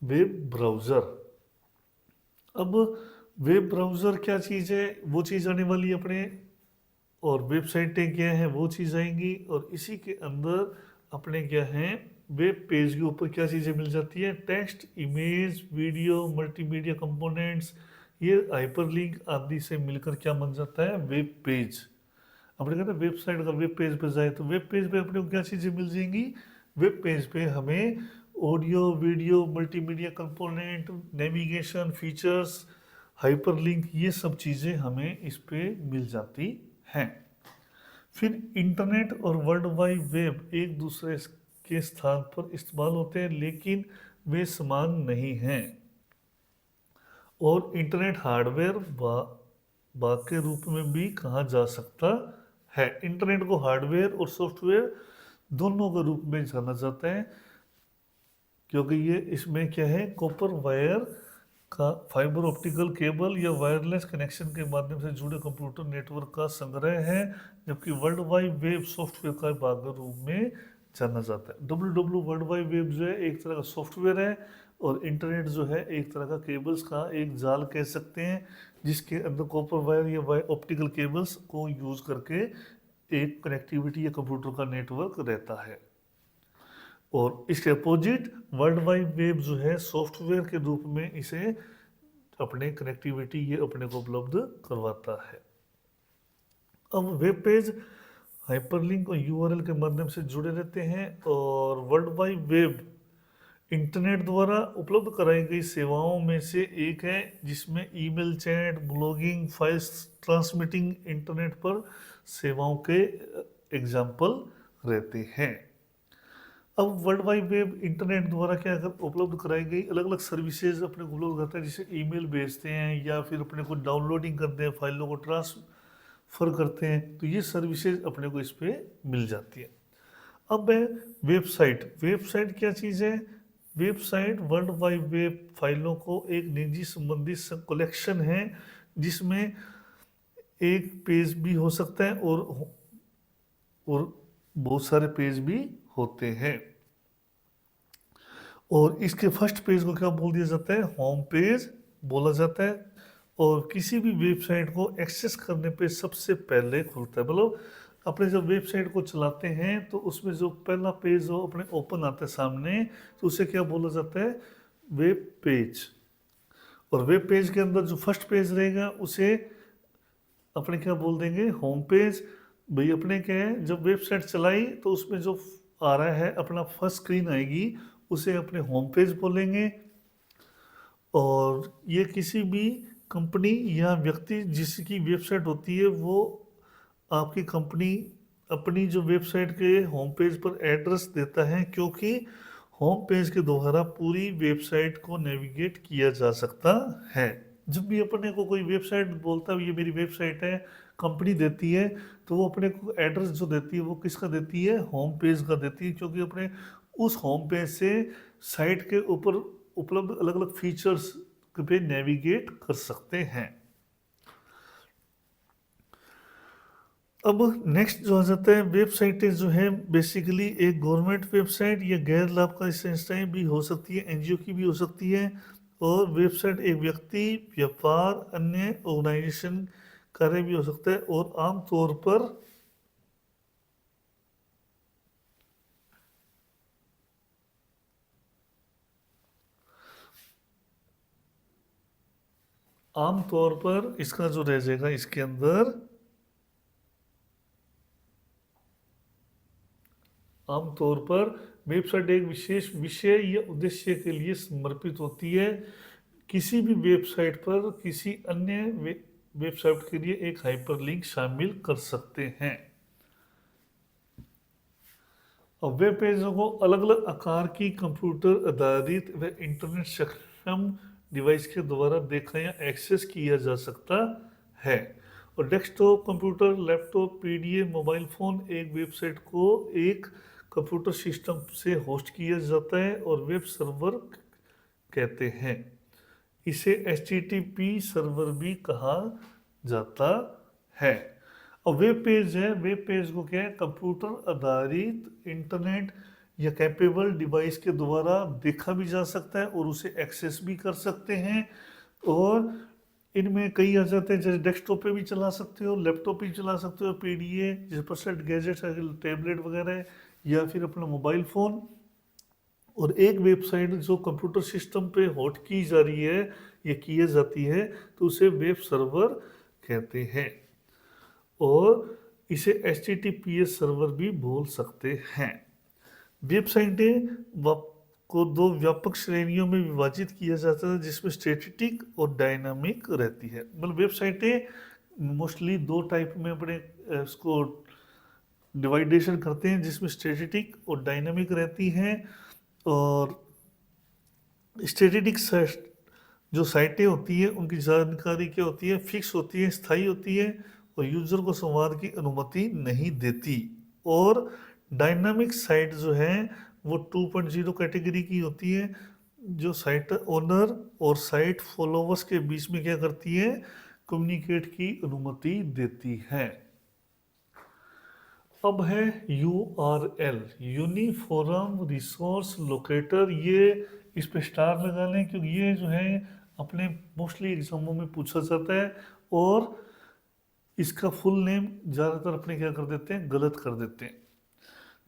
वेब ब्राउज़र। अब वेब ब्राउज़र क्या चीज़ है, वो चीज़ आने वाली है अपने, और वेबसाइटें क्या है वो चीज़ आएंगी, और इसी के अंदर अपने क्या हैं, वेब पेज के ऊपर क्या चीज़ें मिल जाती है, text, image, video, multimedia components, ये हाइपरलिंक आदि से मिलकर क्या बन जाता है, वेब पेज। अपने कहते हैं वेबसाइट अगर वेब पेज पे जाए तो वेब पेज पे अपने को क्या चीज़ें मिल जाएंगी, वेब पेज पे हमें audio, video, multimedia component, navigation features, hyperlink, ये सब चीज़ें हमें इस पे मिल जाती हैं। फिर इंटरनेट और वर्ल्ड वाइड वेब एक दूसरे के स्थान पर इस्तेमाल होते हैं, लेकिन वे समान नहीं हैं, और इंटरनेट हार्डवेयर भाग के रूप में भी कहा जा सकता है। इंटरनेट को हार्डवेयर और सॉफ्टवेयर दोनों के रूप में जाना जाता है, क्योंकि ये इसमें क्या है, कॉपर वायर का फाइबर ऑप्टिकल केबल या वायरलेस कनेक्शन के माध्यम से जुड़े कंप्यूटर नेटवर्क का संग्रह है, जबकि वर्ल्ड वाइड वेब सॉफ्टवेयर का भाग के रूप में जाना जाता है। डब्ल्यू वर्ल्ड वाइड वेब जो है एक तरह का सॉफ्टवेयर है, और इंटरनेट जो है एक तरह का केबल्स का एक जाल कह सकते हैं, जिसके अंदर कॉपर वायर या ऑप्टिकल केबल्स को यूज़ करके एक कनेक्टिविटी या कंप्यूटर का नेटवर्क रहता है। और इसके अपोजिट वर्ल्ड वाइड वेब जो है सॉफ्टवेयर के रूप में इसे अपने कनेक्टिविटी ये अपने को उपलब्ध करवाता है। अब वेब पेज हाइपरलिंक और यूआरएल के माध्यम से जुड़े रहते हैं, और वर्ल्ड वाइड वेब इंटरनेट द्वारा उपलब्ध कराई गई सेवाओं में से एक है, जिसमें email, chat, blogging, files transmitting internet पर सेवाओं के एग्जाम्पल रहते हैं। अब वर्ल्ड वाइड वेब इंटरनेट द्वारा क्या उपलब्ध कराई गई अलग अलग सर्विसेज अपने को उपलब्ध करता है, जैसे ईमेल भेजते हैं या फिर अपने को डाउनलोडिंग करते हैं, फाइलों को ट्रांसफ़र करते हैं, तो ये सर्विसेज अपने को इस पर मिल जाती है। अब है वेबसाइट। वेबसाइट क्या चीज़ है, वेबसाइट वर्ल्ड वाइड वेब फाइलों को एक निजी संबंधित कलेक्शन है, जिसमें एक पेज भी हो सकता है और बहुत सारे पेज भी होते हैं। और इसके फर्स्ट पेज को क्या बोल दिया जाता है, होम पेज बोला जाता है, और किसी भी वेबसाइट को एक्सेस करने पे सबसे पहले खुलता है। मतलब अपने जब वेबसाइट को चलाते हैं तो उसमें जो पहला पेज जो अपने ओपन आता है सामने, तो उसे क्या बोला जाता है, वेब पेज। और वेब पेज के अंदर जो फर्स्ट पेज रहेगा उसे अपने क्या बोल देंगे, होम पेज। भाई अपने क्या है, जब वेबसाइट चलाई तो उसमें जो आ रहा है अपना फर्स्ट स्क्रीन आएगी, उसे अपने होम पेज बोलेंगे। और ये किसी भी कंपनी या व्यक्ति जिसकी वेबसाइट होती है, वो आपकी कंपनी अपनी जो वेबसाइट के होम पेज पर एड्रेस देता है, क्योंकि होम पेज के द्वारा पूरी वेबसाइट को नेविगेट किया जा सकता है। जब भी अपने को कोई वेबसाइट बोलता है ये मेरी वेबसाइट है, कंपनी देती है, तो वो अपने को एड्रेस जो देती है वो किसका देती है, होम पेज का देती है, क्योंकि अपने उस होम पेज से साइट के ऊपर उपलब्ध अलग अलग फीचर्स पे नेविगेट कर सकते हैं। अब नेक्स्ट जो आ जाता है, वेबसाइटें जो है बेसिकली एक गवर्नमेंट वेबसाइट या गैर लाभकारी संस्थाएं भी हो सकती है, एनजीओ की भी हो सकती है, और वेबसाइट एक व्यक्ति, व्यापार, अन्य ऑर्गेनाइजेशन कार्य भी हो सकता है। और आम तौर पर इसका जो रह जाएगा इसके अंदर आमतौर पर वेबसाइट एक विशेष विषय या उद्देश्य के लिए समर्पित होती है। किसी भी वेबसाइट पर किसी अन्य वेबसाइट के लिए एक हाइपरलिंक शामिल कर सकते हैं। और वेब पेजों को अलग अलग आकार की कंप्यूटर आधारित व इंटरनेट सक्षम डिवाइस के द्वारा देखा या एक्सेस किया जा सकता है। और desktop computer, laptop, PDA, mobile phone एक वेबसाइट को एक कंप्यूटर सिस्टम से होस्ट किया जाता है और वेब सर्वर कहते हैं। इसे HTTP सर्वर भी कहा जाता है। और वेब पेज है, वेब पेज को क्या है, कंप्यूटर आधारित इंटरनेट या कैपेबल डिवाइस के द्वारा देखा भी जा सकता है और उसे एक्सेस भी कर सकते हैं। और इनमें कई आ जाते हैं, जैसे डेस्कटॉप पे भी चला सकते हो, लैपटॉप पे भी चला सकते हो, PDA जैसे पर्सनल गैजेट्स, टैबलेट वगैरह, या फिर अपना मोबाइल फ़ोन। और एक वेबसाइट जो कंप्यूटर सिस्टम पे होस्ट की जा रही है या की जाती है तो उसे वेब सर्वर कहते हैं। और इसे HTTPS सर्वर भी बोल सकते हैं। वेबसाइटें को दो व्यापक श्रेणियों में विभाजित किया जाता है, जिसमें स्टैटिक और डायनामिक रहती है। मतलब वेबसाइटें मोस्टली दो टाइप में अपने इसको डिवाइडेशन करते हैं, जिसमें स्टैटिक और डायनामिक रहती हैं। और स्टैटिक जो साइटें होती है उनकी जानकारी क्या होती है, फिक्स होती है, स्थायी होती है और यूजर को संवाद की अनुमति नहीं देती। और डायनामिक साइट जो है वो 2.0 कैटेगरी की होती है, जो साइट ओनर और साइट फॉलोवर्स के बीच में क्या करती है, कम्युनिकेट की अनुमति देती है। अब है URL, यूनिफॉर्म रिसोर्स लोकेटर। ये इस पे स्टार लगा लें क्योंकि ये जो है अपने मोस्टली एग्जामों में पूछा जाता है और इसका फुल नेम ज़्यादातर अपने क्या कर देते हैं, गलत कर देते हैं।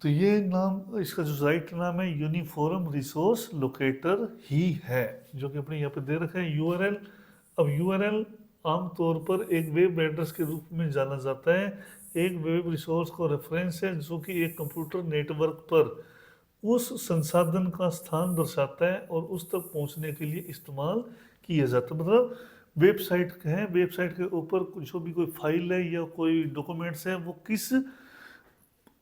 तो ये नाम, इसका जो राइट नाम है यूनिफॉर्म रिसोर्स लोकेटर ही है, जो कि अपने यहाँ पे दे रखा है URL। अब URL आमतौर पर एक वेब एड्रेस के रूप में जाना जाता है। एक वेब रिसोर्स को रेफरेंस है जो कि एक कंप्यूटर नेटवर्क पर उस संसाधन का स्थान दर्शाता है और उस तक पहुंचने के लिए इस्तेमाल किया जाता है। मतलब वेबसाइट है, वेबसाइट के ऊपर जो भी कोई फाइल है या कोई डॉक्यूमेंट्स है वो किस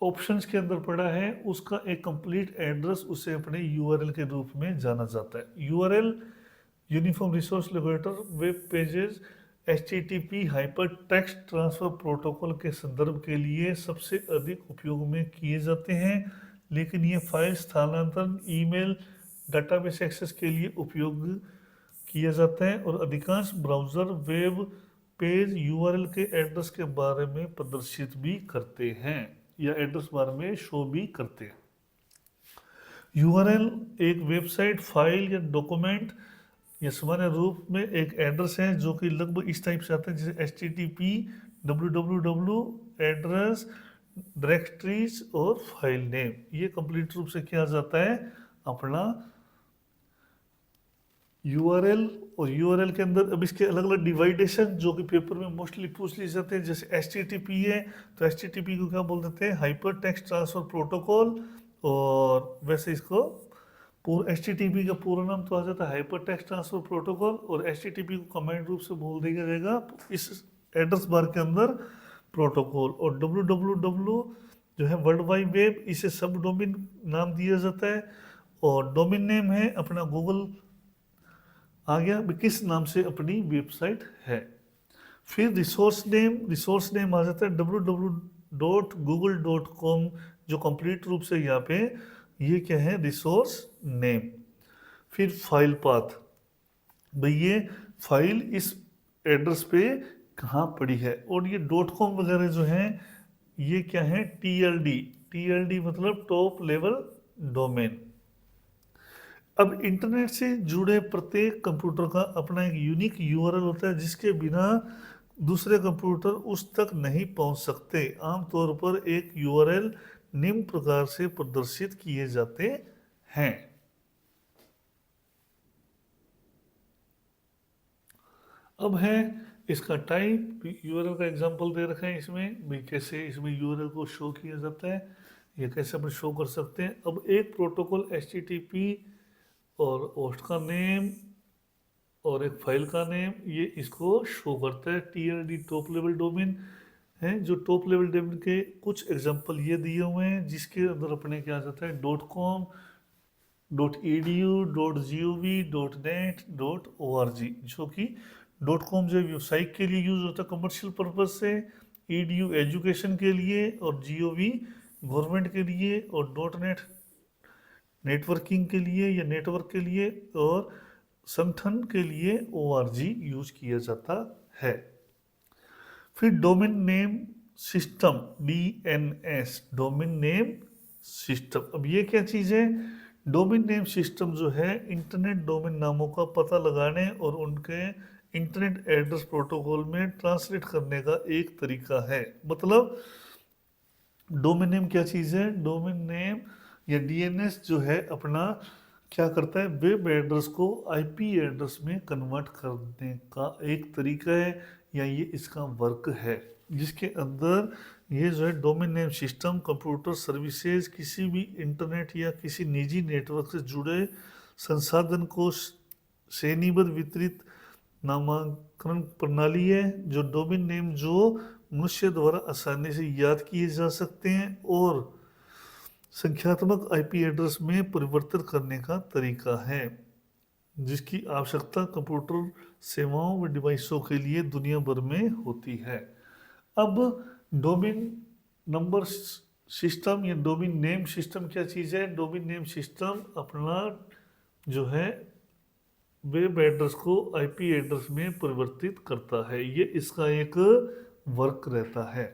ऑप्शंस के अंदर पड़ा है उसका एक कंप्लीट एड्रेस उसे अपने URL के रूप में जाना जाता है। URL uniform resource locator web pages HTTP hyper text transfer protocol के संदर्भ के लिए सबसे अधिक उपयोग में किए जाते हैं, लेकिन ये फाइल स्थानांतरण, ईमेल, डाटाबेस एक्सेस के लिए उपयोग किया जाता है। और अधिकांश ब्राउज़र वेब पेज URL के एड्रेस के बारे में प्रदर्शित भी करते हैं या एड्रेस बार में शो भी करते हैं। URL एक वेबसाइट, फाइल या डॉक्यूमेंट या सामान्य रूप में एक एड्रेस है जो कि लगभग इस टाइप से आता है, जैसे HTTP, www, एड्रेस, डायरेक्टरीज और फाइल नेम। ये कंप्लीट रूप से क्या जाता है, अपना URL। और URL के अंदर अब इसके अलग अलग डिवाइडेशन जो कि पेपर में मोस्टली पूछ लिए जाते हैं। जैसे HTTP है तो HTTP को क्या बोल देते हैं, हाइपर टेक्स्ट ट्रांसफर प्रोटोकॉल। और वैसे इसको HTTP का पूरा नाम तो आ जाता है हाइपर टेक्स्ट ट्रांसफर प्रोटोकॉल, और HTTP को कमांड रूप से बोल दिया जाएगा इस एड्रेस बार के अंदर प्रोटोकॉल। और www जो है वर्ल्ड वाइड वेब, इसे सब डोमेन नाम दिया जाता है। और डोमेन नेम है अपना गूगल आ गया किस नाम से अपनी वेबसाइट है। फिर रिसोर्स नेम आ जाता है www.google.com, जो कंप्लीट रूप से यहाँ पे ये क्या है, रिसोर्स नेम। फिर फाइल पाथ, भाई ये फाइल इस एड्रेस पे कहाँ पड़ी है। और ये .com वगैरह जो है ये क्या है, TLD मतलब टॉप लेवल डोमेन। अब इंटरनेट से जुड़े प्रत्येक कंप्यूटर का अपना एक यूनिक URL होता है जिसके बिना दूसरे कंप्यूटर उस तक नहीं पहुंच सकते। आमतौर पर एक URL निम्न प्रकार से प्रदर्शित किए जाते हैं। अब है इसका टाइप, URL का एग्जांपल दे रखा है इसमें, भाई कैसे इसमें URL को शो किया जाता है या कैसे अपन शो कर सकते हैं। अब एक प्रोटोकॉल HTTP और होस्ट का नेम और एक फाइल का नेम, ये इसको शो करता है। TLD टॉप लेवल डोमेन है, जो टॉप लेवल डोमेन के कुछ एग्जांपल ये दिए हुए हैं जिसके अंदर अपने क्या आ जाता है, .com, .edu, .gov, .net, .org। जो कि .com जो व्यवसायिक के लिए यूज होता है कमर्शियल पर्पज से, edu एजुकेशन के लिए, और gov गवर्नमेंट के लिए, और .net नेटवर्किंग के लिए या नेटवर्क के लिए, और संगठन के लिए org यूज किया जाता है। फिर domain name system, DNS, domain name system. अब ये क्या चीज़ है? डोमेन नेम सिस्टम जो है इंटरनेट डोमेन नामों का पता लगाने और उनके इंटरनेट एड्रेस प्रोटोकॉल में ट्रांसलेट करने का एक तरीका है। मतलब डोमेन नेम क्या चीज़ है? डोमेन नेम या DNS जो है अपना क्या करता है? वेब एड्रेस को IP एड्रेस में कन्वर्ट करने का एक तरीका है, या ये इसका वर्क है, जिसके अंदर ये जो है domain name system computer services किसी भी इंटरनेट या किसी निजी नेटवर्क से जुड़े संसाधन को श्रेणीबद्ध वितरित नामांकन प्रणाली है, जो डोमेन नेम जो मनुष्य द्वारा आसानी से याद किए जा सकते हैं और संख्यात्मक IP एड्रेस में परिवर्तित करने का तरीका है, जिसकी आवश्यकता कंप्यूटर सेवाओं व डिवाइसों के लिए दुनिया भर में होती है। अब डोमेन नंबर सिस्टम या डोमेन नेम सिस्टम क्या चीज़ है? डोमेन नेम सिस्टम अपना जो है वेब एड्रेस को IP एड्रेस में परिवर्तित करता है। ये इसका एक वर्क रहता है,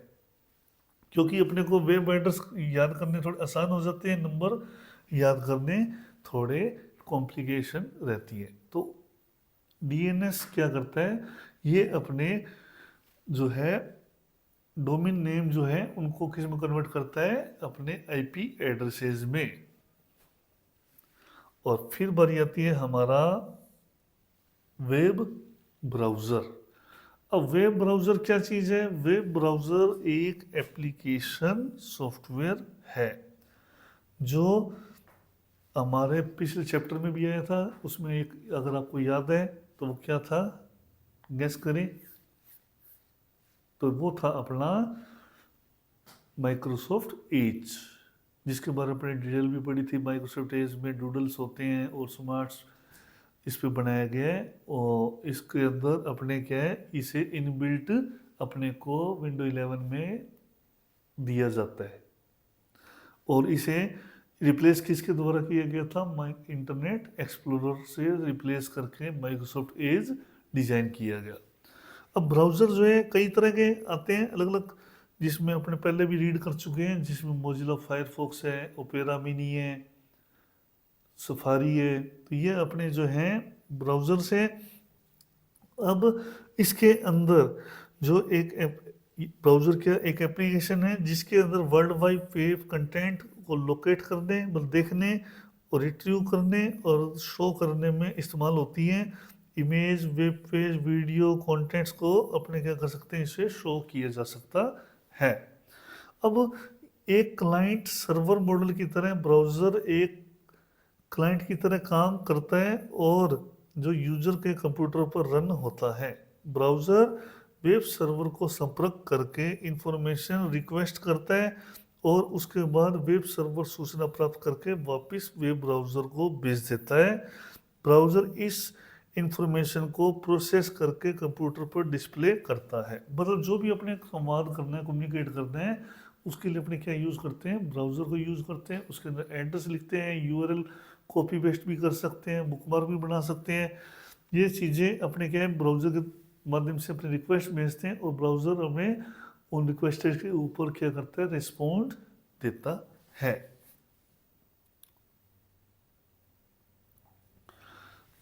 क्योंकि अपने को वेब एड्रेस याद करने थोड़े आसान हो जाते हैं, नंबर याद करने थोड़े कॉम्प्लिकेशन रहती है। तो DNS क्या करता है? ये अपने जो है डोमेन नेम जो है उनको किस में कन्वर्ट करता है? अपने IP एड्रेसेस में। और फिर बारी आती है हमारा वेब ब्राउज़र। अब वेब ब्राउज़र क्या चीज़ है? वेब ब्राउज़र एक एप्लीकेशन सॉफ्टवेयर है जो हमारे पिछले चैप्टर में भी आया था। उसमें एक, अगर आपको याद है तो वो क्या था? गेस करें। तो वो था अपना माइक्रोसॉफ्ट एज, जिसके बारे में अपने डिटेल भी पढ़ी थी। माइक्रोसॉफ्ट एज में डूडल्स होते हैं और स्मार्ट्स इस पे बनाया गया है, और इसके अंदर अपने क्या है, इसे इनबिल्ट अपने को विंडो 11 में दिया जाता है, और इसे रिप्लेस किसके द्वारा किया गया था? इंटरनेट एक्सप्लोरर से रिप्लेस करके माइक्रोसॉफ्ट एज डिज़ाइन किया गया। अब ब्राउज़र जो है कई तरह के आते हैं अलग अलग, जिसमें अपने पहले भी रीड कर चुके हैं, जिसमें मोजिला फायरफॉक्स है, ओपेरा मिनी है, सफारी है। तो ये अपने जो हैं ब्राउज़र्स हैं। अब इसके अंदर जो एक ब्राउज़र क्या एक एप्लीकेशन है जिसके अंदर वर्ल्ड वाइड वेब कंटेंट को लोकेट करने, मतलब देखने और रिट्रीव करने और शो करने में इस्तेमाल होती है। Image, web page, video contents को अपने क्या कर सकते हैं, इसे शो किया जा सकता है। अब एक क्लाइंट सर्वर मॉडल की तरह ब्राउज़र एक क्लाइंट की तरह काम करता है और जो यूजर के कंप्यूटर पर रन होता है। ब्राउज़र वेब सर्वर को संपर्क करके इंफॉर्मेशन रिक्वेस्ट करता है और उसके बाद वेब सर्वर सूचना प्राप्त करके वापस वेब ब्राउज़र को भेज देता है। ब्राउज़र इस इंफॉर्मेशन को प्रोसेस करके कंप्यूटर पर डिस्प्ले करता है। मतलब जो भी अपने संवाद करना है, कम्युनिकेट करना है, उसके लिए अपने क्या यूज़ करते हैं? ब्राउज़र को यूज़ करते हैं। उसके अंदर एड्रेस लिखते हैं, URL कॉपी पेस्ट भी कर सकते हैं, बुकमार्क भी बना सकते हैं। ये चीज़ें अपने क्या है ब्राउज़र के माध्यम से अपने रिक्वेस्ट भेजते हैं और ब्राउज़र हमें उन रिक्वेस्ट के ऊपर क्या करता है? रिस्पॉन्ड देता है।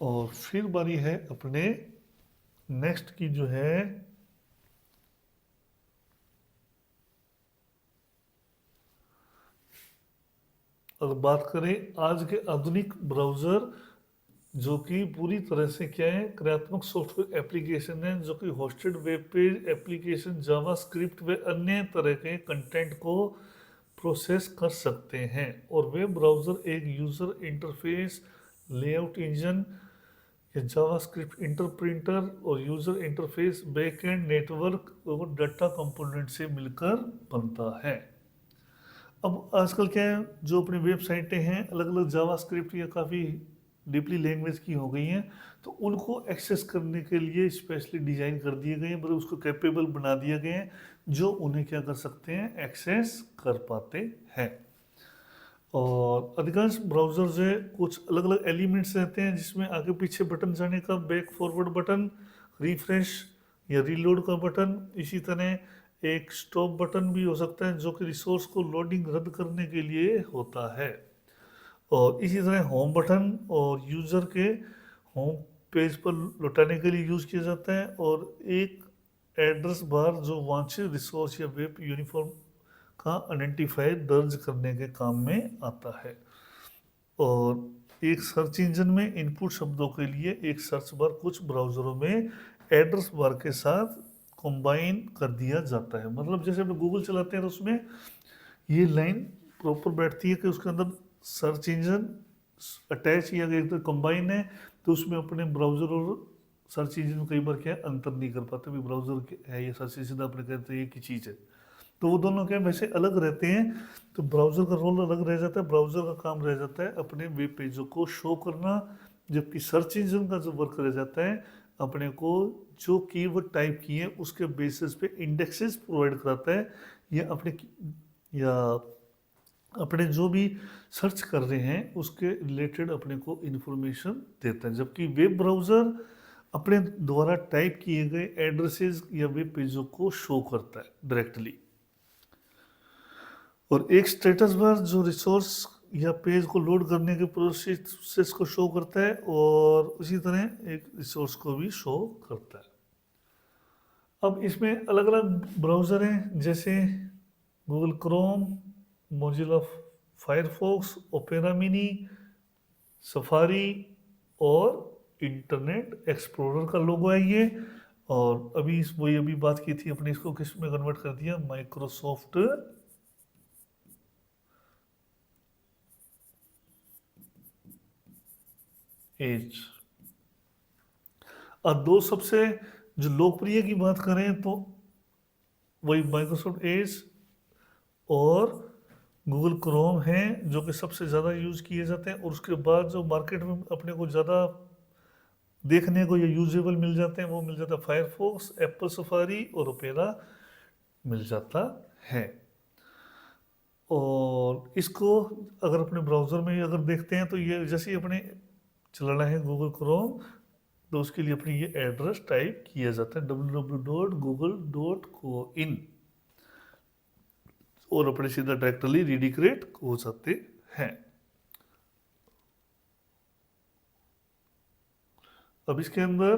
और फिर बारी है अपने नेक्स्ट की जो है अगर बात करें आज के आधुनिक ब्राउज़र, जो कि पूरी तरह से क्या है, क्रियात्मक सॉफ्टवेयर एप्लीकेशन है, जो कि hosted web page application, JavaScript व अन्य तरह के कंटेंट को प्रोसेस कर सकते हैं। और वेब ब्राउज़र एक यूज़र इंटरफेस, लेआउट इंजन या जावास्क्रिप्ट इंटरप्रिटर और यूज़र इंटरफेस, बैकएंड नेटवर्क और डाटा कंपोनेंट से मिलकर बनता है। अब आजकल क्या है, जो अपनी वेबसाइटें हैं अलग अलग जावास्क्रिप्ट या काफ़ी डीपली लैंग्वेज की हो गई हैं, तो उनको एक्सेस करने के लिए स्पेशली डिज़ाइन कर दिए गए हैं, मतलब उसको कैपेबल बना दिया गया है, जो उन्हें क्या कर सकते हैं, एक्सेस कर पाते हैं। और अधिकांश ब्राउज़र जो है कुछ अलग अलग एलिमेंट्स रहते हैं, जिसमें आगे पीछे बटन जाने का बैक फॉरवर्ड बटन, रिफ्रेश या रीलोड का बटन, इसी तरह एक स्टॉप बटन भी हो सकता है जो कि रिसोर्स को लोडिंग रद्द करने के लिए होता है। और इसी तरह होम बटन और यूज़र के होम पेज पर लौटाने के लिए यूज़ किया जाता है। और एक एड्रेस बार जो वांछित रिसोर्स या वेब यूनिफॉर्म का आइडेंटिफायर दर्ज करने के काम में आता है। और एक सर्च इंजन में इनपुट शब्दों के लिए एक सर्च बार कुछ ब्राउज़रों में एड्रेस बार के साथ कंबाइन कर दिया जाता है। मतलब जैसे हम गूगल चलाते हैं तो उसमें ये लाइन प्रॉपर बैठती है कि उसके अंदर सर्च इंजन अटैच या एक तो कंबाइन है, तो उसमें अपने ब्राउज़र और सर्च इंजन कई बार क्या है अंतर नहीं कर पाते, भी ब्राउज़र है या सर्च इंजन अपने कहते हैं एक ही चीज़ है, तो वो दोनों क्या वैसे अलग रहते हैं। तो ब्राउज़र का रोल अलग रह जाता है, ब्राउज़र का काम रह जाता है अपने वेब पेजों को शो करना, जबकि सर्च इंजन का जो वर्क रह जाता है अपने को जो कीवर्ड टाइप किए उसके बेसिस पे इंडेक्सेस प्रोवाइड कराता है, या अपने जो भी सर्च कर रहे हैं उसके रिलेटेड अपने को इन्फॉर्मेशन देता है। जबकि वेब ब्राउज़र अपने द्वारा टाइप किए गए एड्रेसेस या वेब पेजों को शो करता है डायरेक्टली। और एक स्टेटस बार जो रिसोर्स या पेज को लोड करने के प्रोसेस को शो करता है, और उसी तरह एक रिसोर्स को भी शो करता है। अब इसमें अलग अलग ब्राउज़र हैं, जैसे Google Chrome, Mozilla Firefox, opera mini, safari और इंटरनेट एक्सप्लोरर का लोगो है ये। और अभी वही अभी बात की थी अपने, इसको किस में कन्वर्ट कर दिया, माइक्रोसॉफ्ट एज। और दो सबसे जो लोकप्रिय की बात करें तो वही माइक्रोसॉफ्ट एज और गूगल क्रोम है जो कि सबसे ज़्यादा यूज़ किए जाते हैं। और उसके बाद जो मार्केट में अपने को ज़्यादा देखने को ये यूजेबल मिल जाते हैं वो मिल जाता है फायरफॉक्स, एप्पल सफारी और ओपेरा मिल जाता है। और इसको अगर अपने ब्राउज़र में अगर देखते हैं तो ये जैसे ही अपने चलाना है गूगल क्रोम, तो उसके लिए अपनी ये एड्रेस टाइप किया जाता है www.google.co.in, और अपने सीधा डायरेक्टली रिडिक्रेट हो सकते हैं। अब इसके अंदर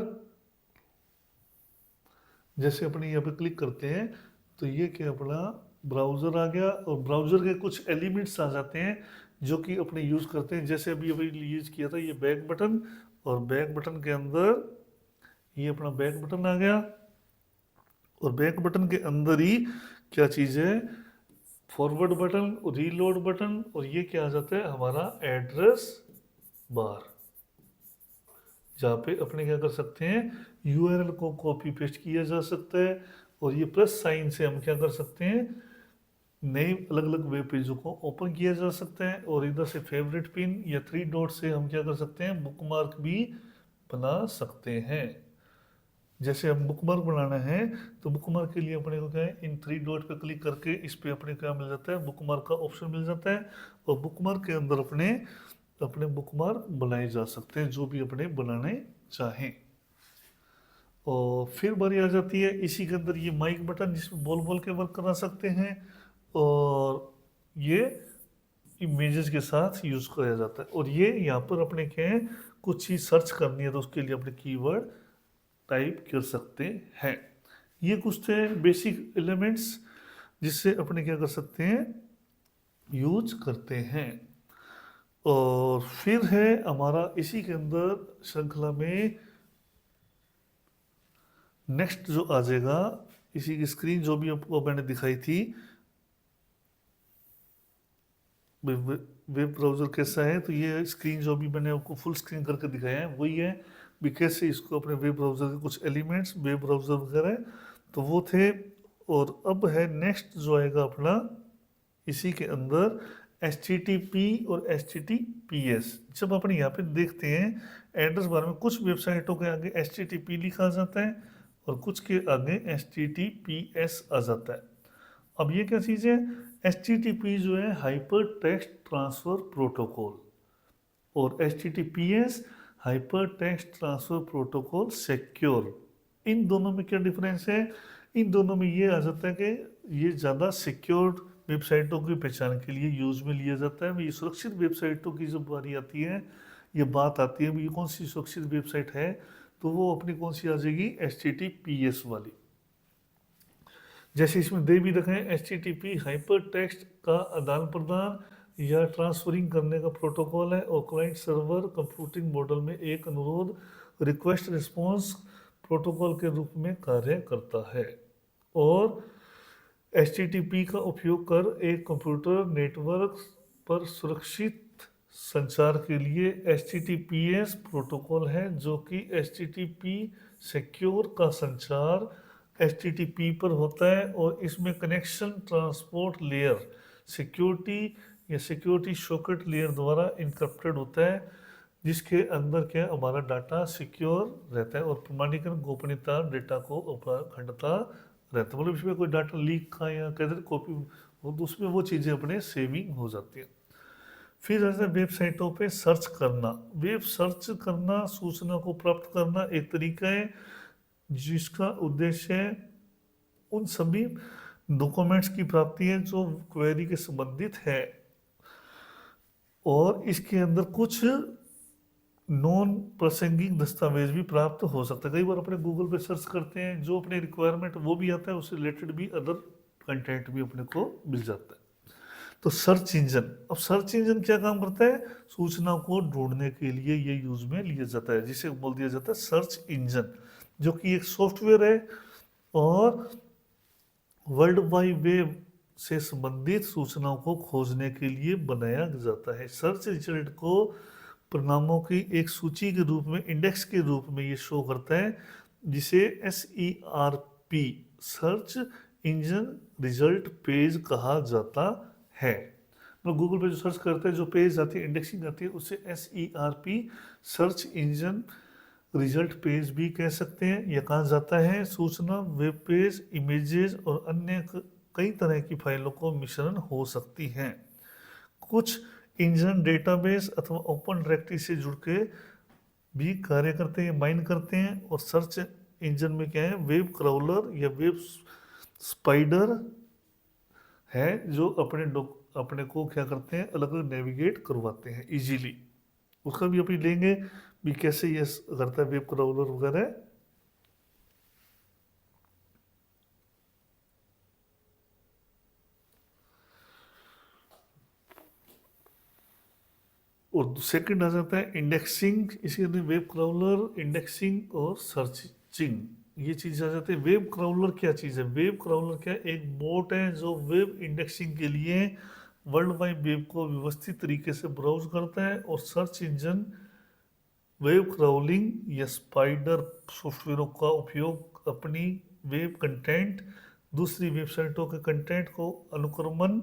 जैसे अपने यहाँ पे क्लिक करते हैं तो ये क्या अपना ब्राउज़र आ गया, और ब्राउज़र के कुछ एलिमेंट्स आ जाते हैं जो कि अपने यूज़ करते हैं। जैसे अभी अभी यूज़ किया था ये बैक बटन, और बैक बटन के अंदर ये अपना बैक बटन आ गया, और बैक बटन के अंदर ही क्या चीज़ है, फॉरवर्ड बटन, रीलोड बटन, और ये क्या आ जाता है हमारा एड्रेस बार, जहाँ पे अपने क्या कर सकते हैं यूआरएल को कॉपी पेस्ट किया जा सकता है। और ये प्लस साइन से हम क्या कर सकते हैं नए अलग अलग वेब पेजों को ओपन किया जा सकता है। और इधर से फेवरेट पिन या 3 डॉट से हम क्या कर सकते हैं बुकमार्क भी बना सकते हैं। जैसे हम बुकमार्क बनाना है तो बुकमार्क के लिए अपने को क्या है इन 3 डॉट पे क्लिक करके इस पे अपने क्या मिल जाता है बुकमार्क का ऑप्शन मिल जाता है, और बुकमार्क के अंदर अपने अपने बुकमार्क बनाए जा सकते हैं जो भी अपने बनाने चाहें। और फिर बारी आ जाती है इसी के अंदर ये माइक बटन जिसमें बोल बोल के वर्क करा सकते हैं, और ये इमेजेस के साथ यूज़ किया जाता है। और ये यहाँ पर अपने क्या है कुछ चीज़ सर्च करनी है तो उसके लिए अपने कीवर्ड टाइप कर सकते हैं। ये कुछ थे बेसिक एलिमेंट्स जिससे अपने क्या कर सकते हैं यूज करते हैं। और फिर है हमारा इसी के अंदर श्रृंखला में नेक्स्ट जो आ जाएगा, इसी की स्क्रीन जो भी आपको मैंने दिखाई थी वेब ब्राउज़र कैसा है, तो ये स्क्रीन जो भी मैंने आपको फुल स्क्रीन करके दिखाया है वही है भी कैसे इसको अपने वेब ब्राउज़र के कुछ एलिमेंट्स वेब ब्राउज़र वगैरह तो वो थे। और अब है नेक्स्ट जो आएगा अपना इसी के अंदर HTTP और HTTPS। जब अपने यहाँ पे देखते हैं एड्रेस बार में कुछ वेबसाइटों के आगे HTTP लिखा जाता है और कुछ के आगे HTTPS आ जाता है। अब ये क्या चीज़ है, HTTP जो है हाइपर टेक्स्ट ट्रांसफर प्रोटोकॉल, और HTTPS hyper text transfer protocol secure. इन दोनों में क्या डिफरेंस है? इन दोनों में ये आ जाता है कि ये ज़्यादा सिक्योर्ड वेबसाइटों की पहचान के लिए यूज में लिया जाता है। ये सुरक्षित वेबसाइटों की जब बारी आती है, ये बात आती है ये कौन सी सुरक्षित वेबसाइट है, तो वो अपनी कौन सी आ जाएगी? HTTPS वाली। जैसे इसमें दे भी रखे हैं, HTTP हाइपर टेक्स्ट का आदान प्रदान या ट्रांसफरिंग करने का प्रोटोकॉल है, और क्लाइंट सर्वर कंप्यूटिंग मॉडल में एक अनुरोध रिक्वेस्ट रिस्पॉन्स प्रोटोकॉल के रूप में कार्य करता है। और HTTP का उपयोग कर एक कंप्यूटर नेटवर्क पर सुरक्षित संचार के लिए HTTPS प्रोटोकॉल है, जो कि HTTP सिक्योर का संचार HTTP पर होता है, और इसमें कनेक्शन ट्रांसपोर्ट लेयर सिक्योरिटी या सिक्योरिटी सॉकेट लेयर द्वारा इनक्रप्टेड होता है, जिसके अंदर क्या हमारा डाटा सिक्योर रहता है और प्रमाणीकरण गोपनीयता डेटा को अखंडता रहता है। मतलब इसमें कोई डाटा लीक का या कैसे कॉपी हो तो उसमें वो चीज़ें अपने सेविंग हो जाती है। फिर ऐसे वेबसाइटों पे सर्च करना। वेब सर्च करना सूचना को प्राप्त करना एक तरीका है जिसका उद्देश्य है उन सभी डॉक्यूमेंट्स की प्राप्ति है जो क्वेरी के संबंधित है, और इसके अंदर कुछ नॉन प्रासंगिक दस्तावेज भी प्राप्त हो सकता है। कई बार अपने गूगल पे सर्च करते हैं, जो अपने रिक्वायरमेंट वो भी आता है, उससे रिलेटेड भी अदर कंटेंट भी अपने को मिल जाता है। तो सर्च इंजन, अब सर्च इंजन क्या काम करता है? सूचना को ढूंढने के लिए ये यूज में लिया जाता है, जिसे बोल दिया जाता है सर्च इंजन, जो कि एक सॉफ्टवेयर है और वर्ल्ड वाइड वेब से संबंधित सूचनाओं को खोजने के लिए बनाया जाता है। सर्च रिजल्ट को परिणामों की एक सूची के रूप में, इंडेक्स के रूप में ये शो करता है, जिसे SERP search engine result page कहा जाता है। तो गूगल पे जो सर्च करते हैं, जो पेज आती है, इंडेक्सिंग आती है, उससे SERP search engine result page भी कह सकते हैं। यह कहा जाता है सूचना वेब पेज, इमेजेस और अन्य कई तरह की फाइलों को मिश्रण हो सकती हैं। कुछ इंजन डेटाबेस अथवा ओपन डायरेक्टरी से जुड़ के भी कार्य करते हैं, माइन करते हैं। और सर्च इंजन में क्या है? वेब क्राउलर या वेब स्पाइडर है, जो अपने को क्या करते हैं? अलग अलग नेविगेट करवाते हैं इजीली। उसका भी अभी लेंगे भी कैसे ये करता है वेब क्राउलर वगैरह। और सेकंड आ जाता है इंडेक्सिंग। इसके अंदर वेब क्राउलर, इंडेक्सिंग और सर्चिंग, ये चीज़ आ जाती है। वेब क्राउलर क्या चीज़ है? वेब क्राउलर क्या है? एक बोट है जो वेब इंडेक्सिंग के लिए वर्ल्ड वाइड वेब को व्यवस्थित तरीके से ब्राउज करता है। और सर्च इंजन वेब क्राउलिंग या स्पाइडर सॉफ्टवेयरों का उपयोग अपनी वेब कंटेंट दूसरी वेबसाइटों के कंटेंट को अनुक्रमण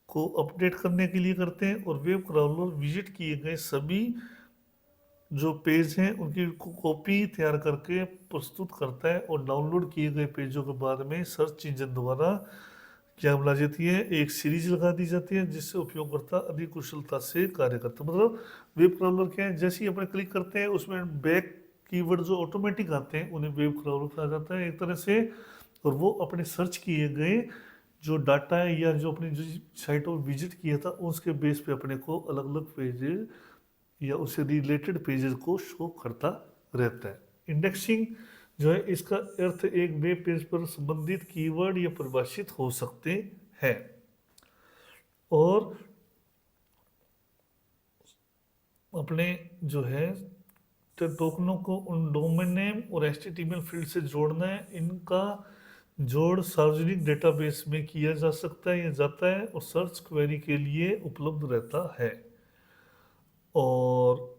को अपडेट करने के लिए करते हैं। और वेब क्राउलर विजिट किए गए सभी जो पेज हैं उनकी कॉपी तैयार करके प्रस्तुत करता है, और डाउनलोड किए गए पेजों के बाद में सर्च इंजन द्वारा क्या बोला जाती है? एक सीरीज लगा दी जाती है, जिससे उपयोगकर्ता अधिक कुशलता से कार्य करता है। मतलब वेब क्राउलर क्या है? जैसे ही अपने क्लिक करते हैं उसमें बैक कीवर्ड जो ऑटोमेटिक आते हैं उन्हें वेब क्राउलर कहा जाता है एक तरह से। और वो अपने सर्च किए गए जो डाटा है या जो अपनी जो साइटों पर विजिट किया था उसके बेस पे अपने को अलग अलग पेजेस या उससे रिलेटेड पेजेस को शो करता रहता है। इंडेक्सिंग जो है, इसका अर्थ एक वेब पेज पर संबंधित कीवर्ड या परिभाषित हो सकते हैं। और अपने जो है टोकनों को उन डोमेन नेम और HTML फील्ड से जोड़ना है। इनका जोड़ सार्वजनिक डेटाबेस में किया जा सकता है या जाता है, और सर्च क्वेरी के लिए उपलब्ध रहता है। और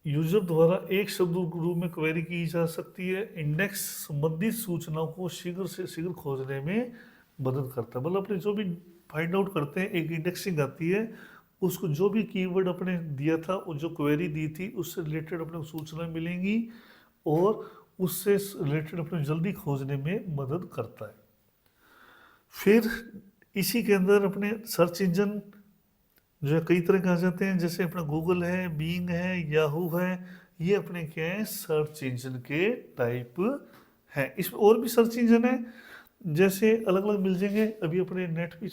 यूजर द्वारा एक शब्द के रूप में क्वेरी की जा सकती है। इंडेक्स संबंधित सूचनाओं को शीघ्र से शीघ्र खोजने में मदद करता है। मतलब अपने जो भी फाइंड आउट करते हैं, एक इंडेक्सिंग आती है, उसको जो भी कीवर्ड अपने दिया था, वो जो क्वेरी दी थी उससे रिलेटेड अपने को सूचना मिलेंगी, और उससे रिलेटेड अपने जल्दी खोजने में मदद करता है। फिर इसी के अंदर अपने सर्च इंजन जो है कई तरह के आ जाते हैं, जैसे अपना गूगल है, बीइंग है, याहू है, ये अपने क्या है सर्च इंजन के टाइप हैं। इसमें और भी सर्च इंजन है, जैसे अलग अलग मिल जाएंगे, अभी अपने नेट भी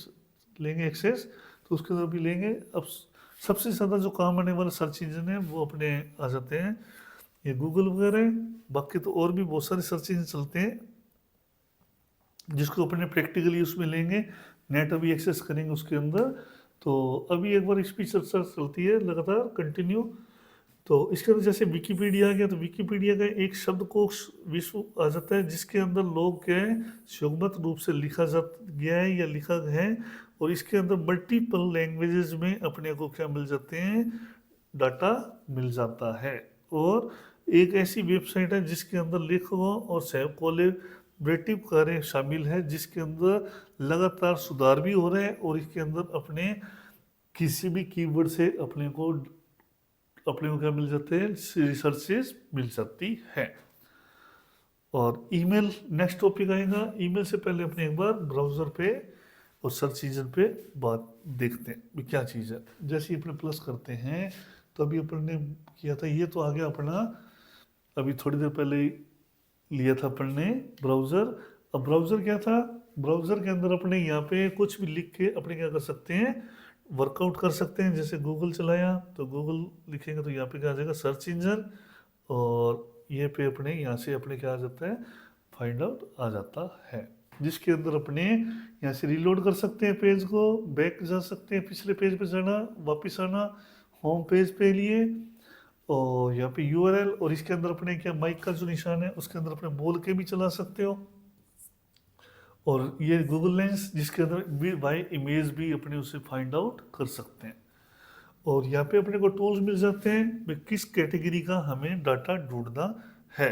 लेंगे एक्सेस तो उसके अंदर भी लेंगे। अब सबसे ज़्यादा जो काम आने वाला सर्च इंजन है वो अपने आ जाते हैं ये गूगल वगैरह। बाकी तो और भी बहुत सारे सर्च इंजन चलते हैं जिसको अपने प्रैक्टिकली उसमें लेंगे, नेट अभी एक्सेस करेंगे उसके अंदर। तो अभी एक बार इस पर चर्चा चलती है लगातार कंटिन्यू। तो इसके अंदर जैसे विकीपीडिया आ गया, तो विकीपीडिया का एक शब्दकोश विश्व आ जाता है जिसके अंदर लोग क्या है सुगमत रूप से लिखा जा गया है या लिखा है, और इसके अंदर मल्टीपल लैंग्वेजेस में अपने को क्या मिल जाते हैं डाटा मिल जाता है। और एक ऐसी वेबसाइट है जिसके अंदर लेखकों और सह कोलेबरेटिव कार्य शामिल है, जिसके अंदर लगातार सुधार भी हो रहे हैं, और इसके अंदर अपने किसी भी कीवर्ड से अपने को क्या मिल जाते हैं रिसर्चेस मिल जाती है। और ईमेल नेक्स्ट टॉपिक आएगा। ईमेल से पहले अपने एक बार ब्राउज़र पे और सर्च इंजन पे बात देखते हैं भी क्या चीज़ है। जैसे ही अपने प्लस करते हैं तो अभी अपन ने किया था, ये तो आ गया अपना अभी थोड़ी देर पहले ही लिया था अपन ने ब्राउज़र। अब ब्राउज़र क्या था, ब्राउज़र के अंदर अपने यहाँ पे कुछ भी लिख के अपने क्या कर सकते हैं वर्कआउट कर सकते हैं। जैसे गूगल चलाया तो गूगल लिखेंगे तो यहाँ पे क्या आ जाएगा सर्च इंजन, और ये पे अपने यहाँ से अपने क्या आ जाता है फाइंड आउट आ जाता है, जिसके अंदर अपने यहाँ से रीलोड कर सकते हैं पेज को, बैक जा सकते हैं, पिछले पेज पे जाना, वापस आना होम पेज पे लिए, और यहाँ पे यूआरएल, और इसके अंदर अपने क्या माइक का जो निशान है उसके अंदर अपने बोल के भी चला सकते हो। और ये गूगल लेंस जिसके अंदर बाय इमेज भी अपने उसे फाइंड आउट कर सकते हैं। और यहाँ पे अपने को टूल्स मिल जाते हैं भाई किस कैटेगरी का हमें डाटा ढूंढना है।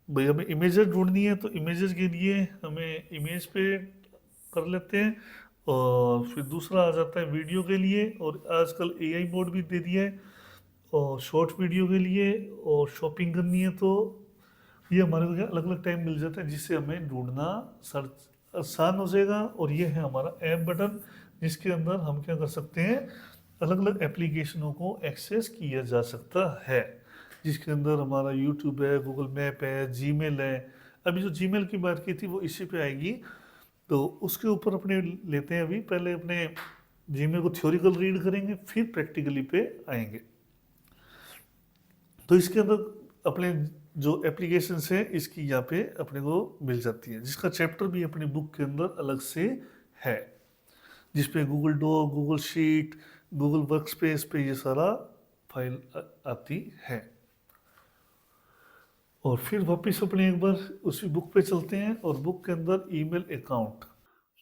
भाई हमें इमेजेस ढूंढनी है तो इमेजेस के लिए हमें इमेज पे कर लेते हैं, और फिर दूसरा आ जाता है वीडियो के लिए, और आजकल एआई मोड भी दे दिया है और शॉर्ट वीडियो के लिए। और शॉपिंग करनी है तो ये हमारे को क्या अलग अलग टाइम मिल जाता है जिससे हमें ढूंढना सर्च आसान हो जाएगा। और ये है हमारा ऐप बटन जिसके अंदर हम क्या कर सकते हैं अलग अलग एप्लीकेशनों को एक्सेस किया जा सकता है, जिसके अंदर हमारा यूट्यूब है, गूगल मैप है, जीमेल है। अभी जो जीमेल की बात की थी वो इसी पे आएगी, तो उसके ऊपर अपने लेते हैं। अभी पहले अपने जीमेल को थ्योरिकल रीड करेंगे फिर प्रैक्टिकली पे आएंगे। तो इसके अंदर अपने जो एप्लीकेशन है इसकी यहाँ पे अपने को मिल जाती है, जिसका चैप्टर भी अपनी बुक के अंदर अलग से है, जिसपे Google doc, Google sheet, Google workspace पे ये सारा फाइल आती है। और फिर वापस अपने एक बार उसी बुक पे चलते हैं, और बुक के अंदर ईमेल अकाउंट।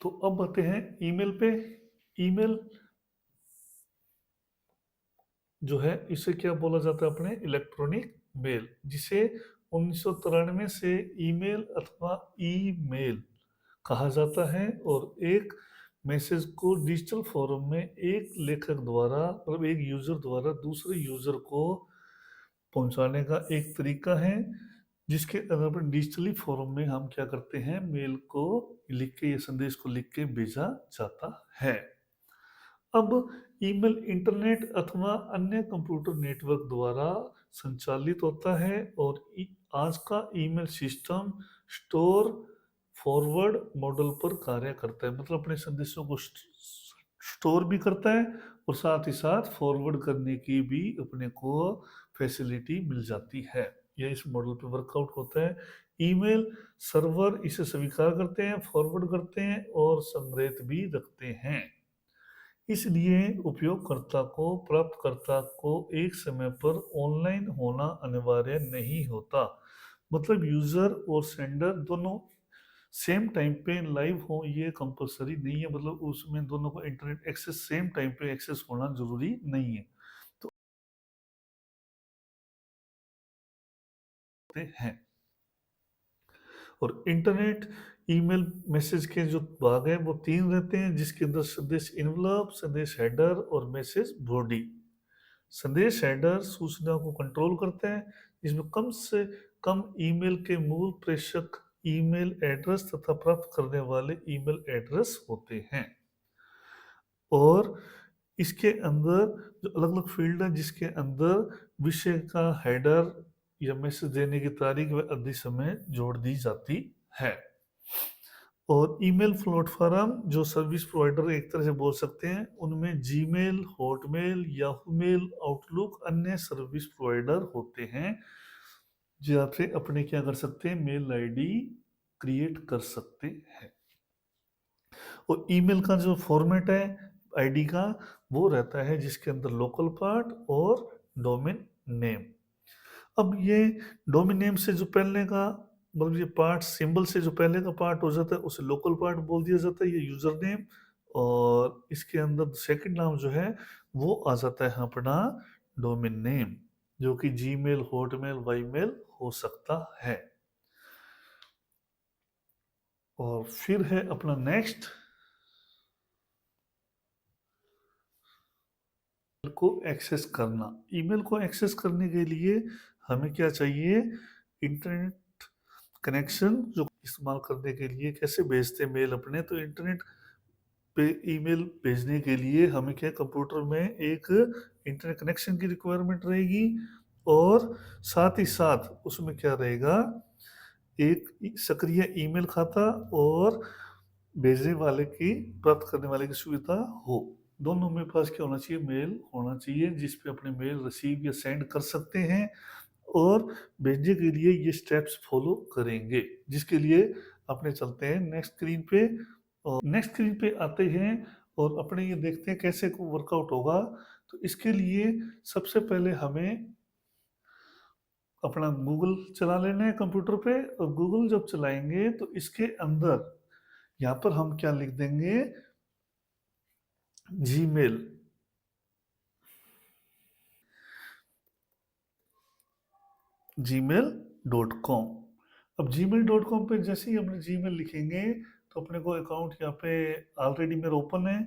तो अब आते हैं ईमेल पे। ईमेल जो है इसे क्या बोला जाता है अपने इलेक्ट्रॉनिक मेल, जिसे 1993 से ईमेल अथवा ईमेल कहा जाता है। और एक मैसेज को डिजिटल फॉर्म में एक लेखक द्वारा मतलब एक यूजर द्वारा दूसरे यूजर को पहुंचाने का एक तरीका है, जिसके अंदर पर डिजिटली फॉर्म में हम क्या करते हैं मेल को लिख के या संदेश को लिख के भेजा जाता है। अब ईमेल इंटरनेट अथवा अन्य कंप्यूटर नेटवर्क द्वारा संचालित होता है, और आज का email system store forward model पर कार्य करता है। मतलब अपने संदेशों को स्टोर भी करता है और साथ ही साथ फॉरवर्ड करने की भी अपने को फैसिलिटी मिल जाती है। यह इस मॉडल पे वर्कआउट होता है। ईमेल सर्वर इसे स्वीकार करते हैं, फॉरवर्ड करते हैं और संग्रहित भी रखते हैं। इसलिए उपयोगकर्ता को प्राप्तकर्ता को एक समय पर ऑनलाइन होना अनिवार्य नहीं होता। मतलब यूजर और सेंडर दोनों सेम टाइम पे लाइव हो ये कंपलसरी नहीं है, मतलब उसमें दोनों को इंटरनेट एक्सेस सेम टाइम पे एक्सेस होना जरूरी नहीं है। तो हैं और इंटरनेट ईमेल मैसेज के जो भाग हैं वो तीन रहते हैं, जिसके अंदर संदेश इनवलप, संदेश हेडर और मैसेज बॉडी। संदेश हेडर सूचना को कंट्रोल करता है, इसमें कम से कम ईमेल के मूल प्रेषक ईमेल एड्रेस तथा प्राप्त करने वाले ईमेल एड्रेस होते हैं। और इसके अंदर जो अलग-अलग फ़ील्ड है जिसके अंदर विषय का हेडर या मैसेज देने की तारीख व अधि समय जोड़ दी जाती है। और ईमेल प्लेटफ़ॉर्म जो सर्विस प्रोवाइडर एक तरह से बोल सकते हैं, उनमें Gmail, Hotmail, Yahoo mail, Outlook अन्य सर्विस प्रोवाइडर होते हैं, जो आपसे अपने क्या कर सकते हैं, मेल आईडी क्रिएट कर सकते हैं। और ईमेल का जो फॉर्मेट है आईडी का, वो रहता है जिसके अंदर लोकल पार्ट और डोमेन नेम। अब ये डोमेन नेम से जो पहले का मतलब ये पार्ट सिंबल से जो पहले का पार्ट हो जाता है उसे लोकल पार्ट बोल दिया जाता है, ये यूजर नेम। और इसके अंदर सेकंड नाम जो है वो आ जाता है अपना डोमेन नेम, जो कि जीमेल, हॉटमेल, वाईमेल हो सकता है। और फिर है अपना नेक्स्ट को एक्सेस करना। ईमेल को एक्सेस करने के लिए हमें क्या चाहिए, इंटरनेट कनेक्शन जो इस्तेमाल करने के लिए कैसे भेजते हैं मेल अपने, तो इंटरनेट पे ईमेल भेजने के लिए हमें क्या कंप्यूटर में एक इंटरनेट कनेक्शन की रिक्वायरमेंट रहेगी और साथ ही साथ उसमें क्या रहेगा, एक सक्रिय ईमेल खाता और भेजने वाले की प्राप्त करने वाले की सुविधा हो। दोनों में पास क्या होना चाहिए, मेल होना चाहिए जिस पे अपने मेल रिसीव या सेंड कर सकते हैं और भेजने के लिए ये स्टेप्स फॉलो करेंगे, जिसके लिए अपने चलते हैं नेक्स्ट स्क्रीन पे। और नेक्स्ट स्क्रीन पे आते हैं और अपने ये देखते हैं कैसे वर्कआउट होगा। तो इसके लिए सबसे पहले हमें अपना गूगल चला लेना है कंप्यूटर पे। और गूगल जब चलाएंगे तो इसके अंदर यहाँ पर हम क्या लिख देंगे, जीमेल। gmail.com। अब gmail.com पे जैसे ही अपने जीमेल लिखेंगे तो अपने को अकाउंट यहाँ पे ऑलरेडी मेरा ओपन है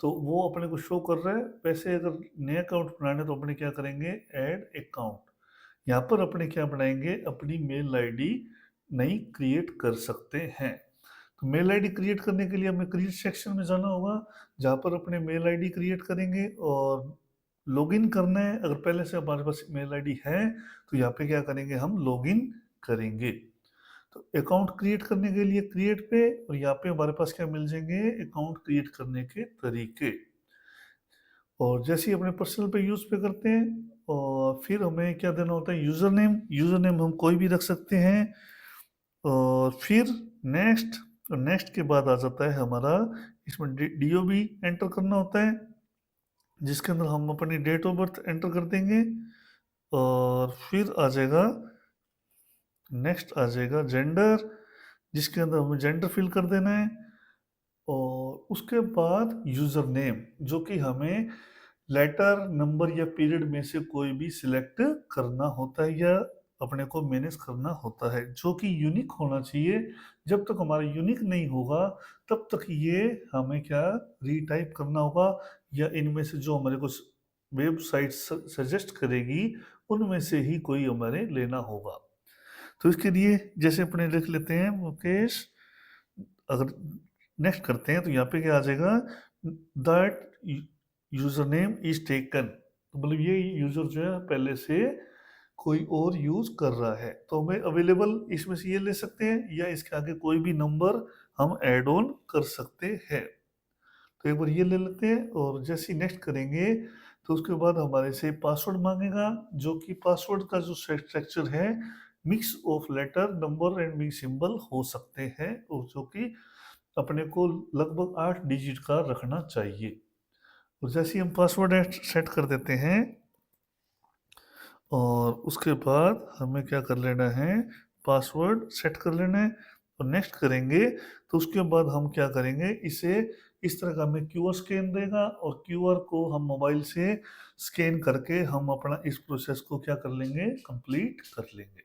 तो वो अपने को शो कर रहा है। वैसे अगर नया अकाउंट बनाना है तो अपने क्या करेंगे, ऐड अकाउंट। यहाँ पर अपने क्या बनाएंगे, अपनी मेल आईडी नई क्रिएट कर सकते हैं। तो मेल आईडी क्रिएट करने के लिए हमें क्रिएट सेक्शन में जाना होगा, जहाँ पर अपने मेल आईडी क्रिएट करेंगे और लॉगिन करना है। अगर पहले से हमारे पास मेल आईडी है तो यहाँ पे क्या करेंगे, हम लॉगिन करेंगे। तो अकाउंट क्रिएट करने के लिए क्रिएट पे, और यहाँ पे हमारे पास क्या मिल जाएंगे, अकाउंट क्रिएट करने के तरीके। और जैसे ही अपने पर्सनल पे यूज पे करते हैं और फिर हमें क्या देना होता है, यूजर नेम। यूजर नेम हम कोई भी रख सकते हैं। और फिर नेक्स्ट, और नेक्स्ट के बाद आ जाता है हमारा, इसमें DOB एंटर करना होता है जिसके अंदर हम अपनी डेट ऑफ बर्थ एंटर कर देंगे। और फिर आ जाएगा, नेक्स्ट आ जाएगा जेंडर, जिसके अंदर हमें जेंडर फिल कर देना है। और उसके बाद यूज़र नेम, जो कि हमें लेटर, नंबर या पीरियड में से कोई भी सिलेक्ट करना होता है या अपने को मैनेज करना होता है, जो कि यूनिक होना चाहिए। जब तक हमारा यूनिक नहीं होगा तब तक ये हमें क्या रीटाइप करना होगा, या इनमें से जो हमारे को वेबसाइट सजेस्ट करेगी उनमें से ही कोई हमारे लेना होगा। तो इसके लिए जैसे अपने लिख लेते हैं मुकेश। अगर नेक्स्ट करते हैं तो यहाँ पे क्या आ जाएगा, that user name is taken. तो मतलब ये यूजर जो है पहले से कोई और यूज कर रहा है, तो हमें अवेलेबल इसमें से ये ले सकते हैं या इसके आगे कोई भी नंबर हम ऐड ऑन कर सकते हैं। तो एक बार ये ले लेते हैं और जैसे ही नेक्स्ट करेंगे तो उसके बाद हमारे से पासवर्ड मांगेगा, जो कि पासवर्ड का जो स्ट्रक्चर है mix of letter, number and big symbol हो सकते हैं, और जो कि अपने को लगभग 8 डिजिट का रखना चाहिए। और जैसे ही हम पासवर्ड सेट कर देते हैं और उसके बाद हमें क्या कर लेना है, पासवर्ड सेट कर लेना है और नेक्स्ट करेंगे। तो उसके बाद हम क्या करेंगे, इसे इस तरह का हमें क्यूआर स्कैन देगा और क्यूआर को हम मोबाइल से स्कैन करके हम अपना इस प्रोसेस को क्या कर लेंगे, कंप्लीट कर लेंगे।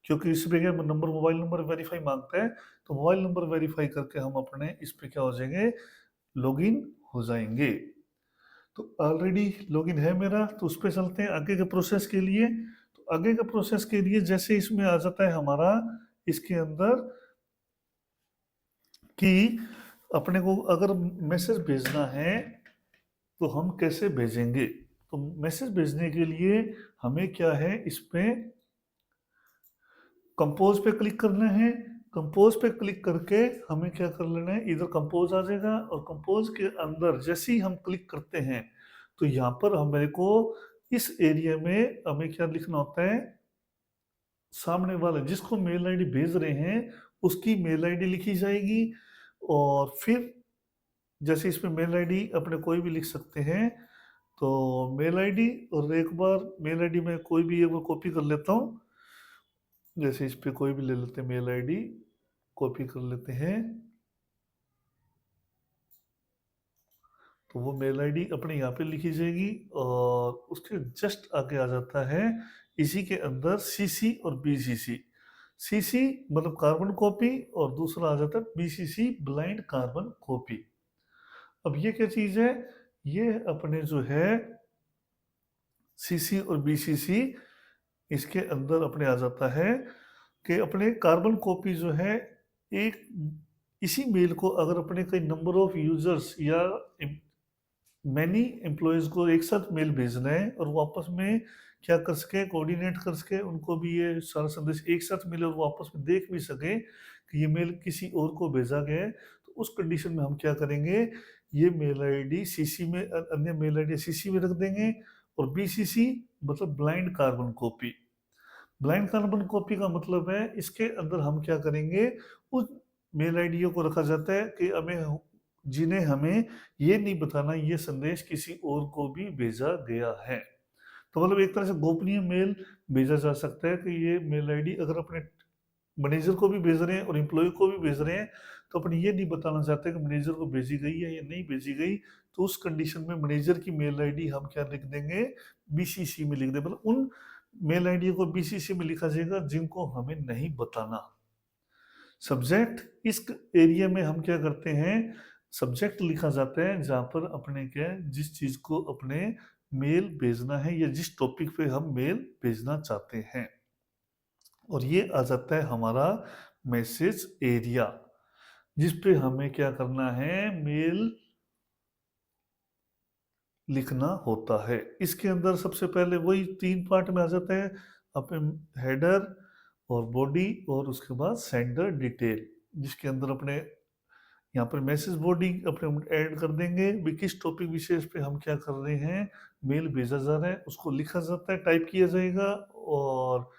क्योंकि इस पे क्या नंबर, मोबाइल नंबर वेरीफाई मांगता है, तो मोबाइल नंबर वेरीफाई करके हम अपने इस पे क्या हो जाएंगे, लॉगिन हो जाएंगे। तो ऑलरेडी लॉगिन है मेरा, तो उस पर चलते हैं आगे के प्रोसेस के लिए। तो आगे के प्रोसेस के लिए जैसे इसमें आ जाता है हमारा, इसके अंदर कि अपने को अगर मैसेज भेजना है तो हम कैसे भेजेंगे। तो मैसेज भेजने के लिए हमें क्या है, इस पे कंपोज पे क्लिक करना है। कंपोज पे क्लिक करके हमें क्या कर लेना है, इधर कंपोज आ जाएगा और कंपोज के अंदर जैसे ही हम क्लिक करते हैं तो यहाँ पर हमें को इस एरिया में हमें क्या लिखना होता है, सामने वाले जिसको मेल आईडी भेज रहे हैं उसकी मेल आईडी लिखी जाएगी। और फिर जैसे इसमें मेल आईडी अपने कोई भी लिख सकते हैं, तो मेल आईडी, और एक बार मेल आईडी में कोई भी एक बार कॉपी कर लेता हूँ। जैसे इस पे कोई भी ले लेते हैं मेल आईडी, कॉपी कर लेते हैं, तो वो मेल आईडी अपने यहाँ पे लिखी जाएगी। और उसके जस्ट आगे आ जाता है इसी के अंदर सीसी और बीसीसी। सीसी मतलब कार्बन कॉपी और दूसरा आ जाता है बीसीसी ब्लाइंड कार्बन कॉपी। अब ये क्या चीज़ है, ये अपने जो है सीसी और बीसीसी, इसके अंदर अपने आ जाता है कि अपने कार्बन कॉपी जो है, एक इसी मेल को अगर अपने कई नंबर ऑफ यूजर्स या मैनी एम्प्लॉयज़ को एक साथ मेल भेजना है और वो आपस में क्या कर सके, कोऑर्डिनेट कर सके, उनको भी ये सारा संदेश एक साथ मिले और वो आपस में देख भी सके कि ये मेल किसी और को भेजा गया है, तो उस कंडीशन में हम क्या करेंगे, ये मेल आईडी सीसी में, अन्य मेल आईडी सीसी में रख देंगे। और बीसीसी मतलब blind carbon copy. Blind carbon copy का मतलब है इसके अंदर हम क्या करेंगे, उस मेल आईडियों को रखा जाता है कि हमें, जिन्हें हमें ये नहीं बताना ये संदेश किसी और को भी भेजा गया है। तो मतलब एक तरह से गोपनीय मेल भेजा जा सकता है कि ये मेल आईडी अगर अपने मैनेजर को भी भेज रहे हैं और एम्प्लॉय को भी भेज रहे हैं, तो अपन ये नहीं बताना चाहते कि मैनेजर को भेजी गई है या नहीं भेजी गई, तो उस कंडीशन में मैनेजर की मेल आईडी हम क्या लिख देंगे, बीसीसी में लिख दें। मतलब उन मेल आईडी को बीसीसी में लिखा जाएगा जिनको हमें नहीं बताना। सब्जेक्ट, इस एरिया में हम क्या करते हैं, सब्जेक्ट लिखा जाता है जहाँ पर अपने क्या, जिस चीज़ को अपने मेल भेजना है या जिस टॉपिक पे हम मेल भेजना चाहते हैं। और ये आ जाता है हमारा मैसेज एरिया, जिस पे हमें क्या करना है, मेल लिखना होता है। इसके अंदर सबसे पहले वही 3 पार्ट में आ जाता है, अपने हेडर और बॉडी और उसके बाद सेंडर डिटेल, जिसके अंदर अपने यहाँ पर मैसेज बॉडी अपने ऐड कर देंगे भी किस टॉपिक विशेष पे हम क्या कर रहे हैं, मेल भेजा जा रहा है, उसको लिखा जाता है, टाइप किया जाएगा। और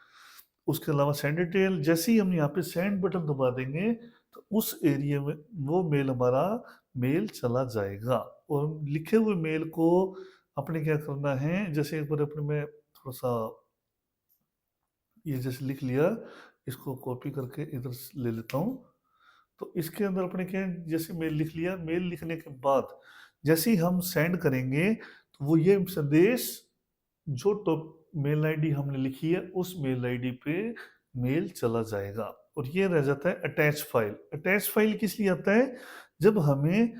उसके अलावा सेंड डिटेल, जैसे ही हम यहाँ पे सेंड बटन दबा देंगे तो उस एरिया में वो मेल, हमारा मेल चला जाएगा। और लिखे हुए मेल को अपने क्या करना है, जैसे एक बार अपने में थोड़ा सा ये जैसे लिख लिया, इसको कॉपी करके इधर ले लेता हूँ। तो इसके अंदर अपने क्या है, जैसे मेल लिख लिया, मेल लिखने के बाद जैसे ही हम सेंड करेंगे तो वो ये संदेश जो टॉप मेल आईडी हमने लिखी है उस मेल आईडी पे मेल चला जाएगा। और ये रह जाता है अटैच फाइल। अटैच फाइल किस लिए आता है, जब हमें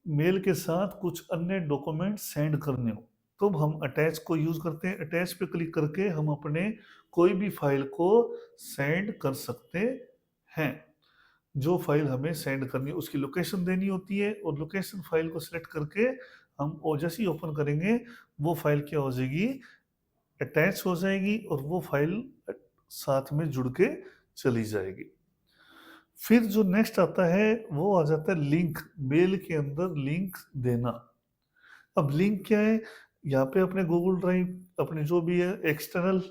मेल के साथ कुछ अन्य डॉक्यूमेंट सेंड करने हो तो हम अटैच को यूज करते हैं। अटैच पे क्लिक करके हम अपने कोई भी फाइल को सेंड कर सकते हैं। जो फाइल हमें सेंड करनी है उसकी लोकेशन देनी होती है और लोकेशन फाइल को सिलेक्ट करके हम जैसे ही ओपन करेंगे वो फाइल क्या हो जाएगी, अटैच हो जाएगी और वो फाइल साथ में जुड़ के चली जाएगी। फिर जो नेक्स्ट आता है वो आ जाता है लिंक, मेल के अंदर लिंक देना। अब लिंक क्या है, यहाँ पे अपने गूगल ड्राइव अपने जो भी है एक्सटर्नल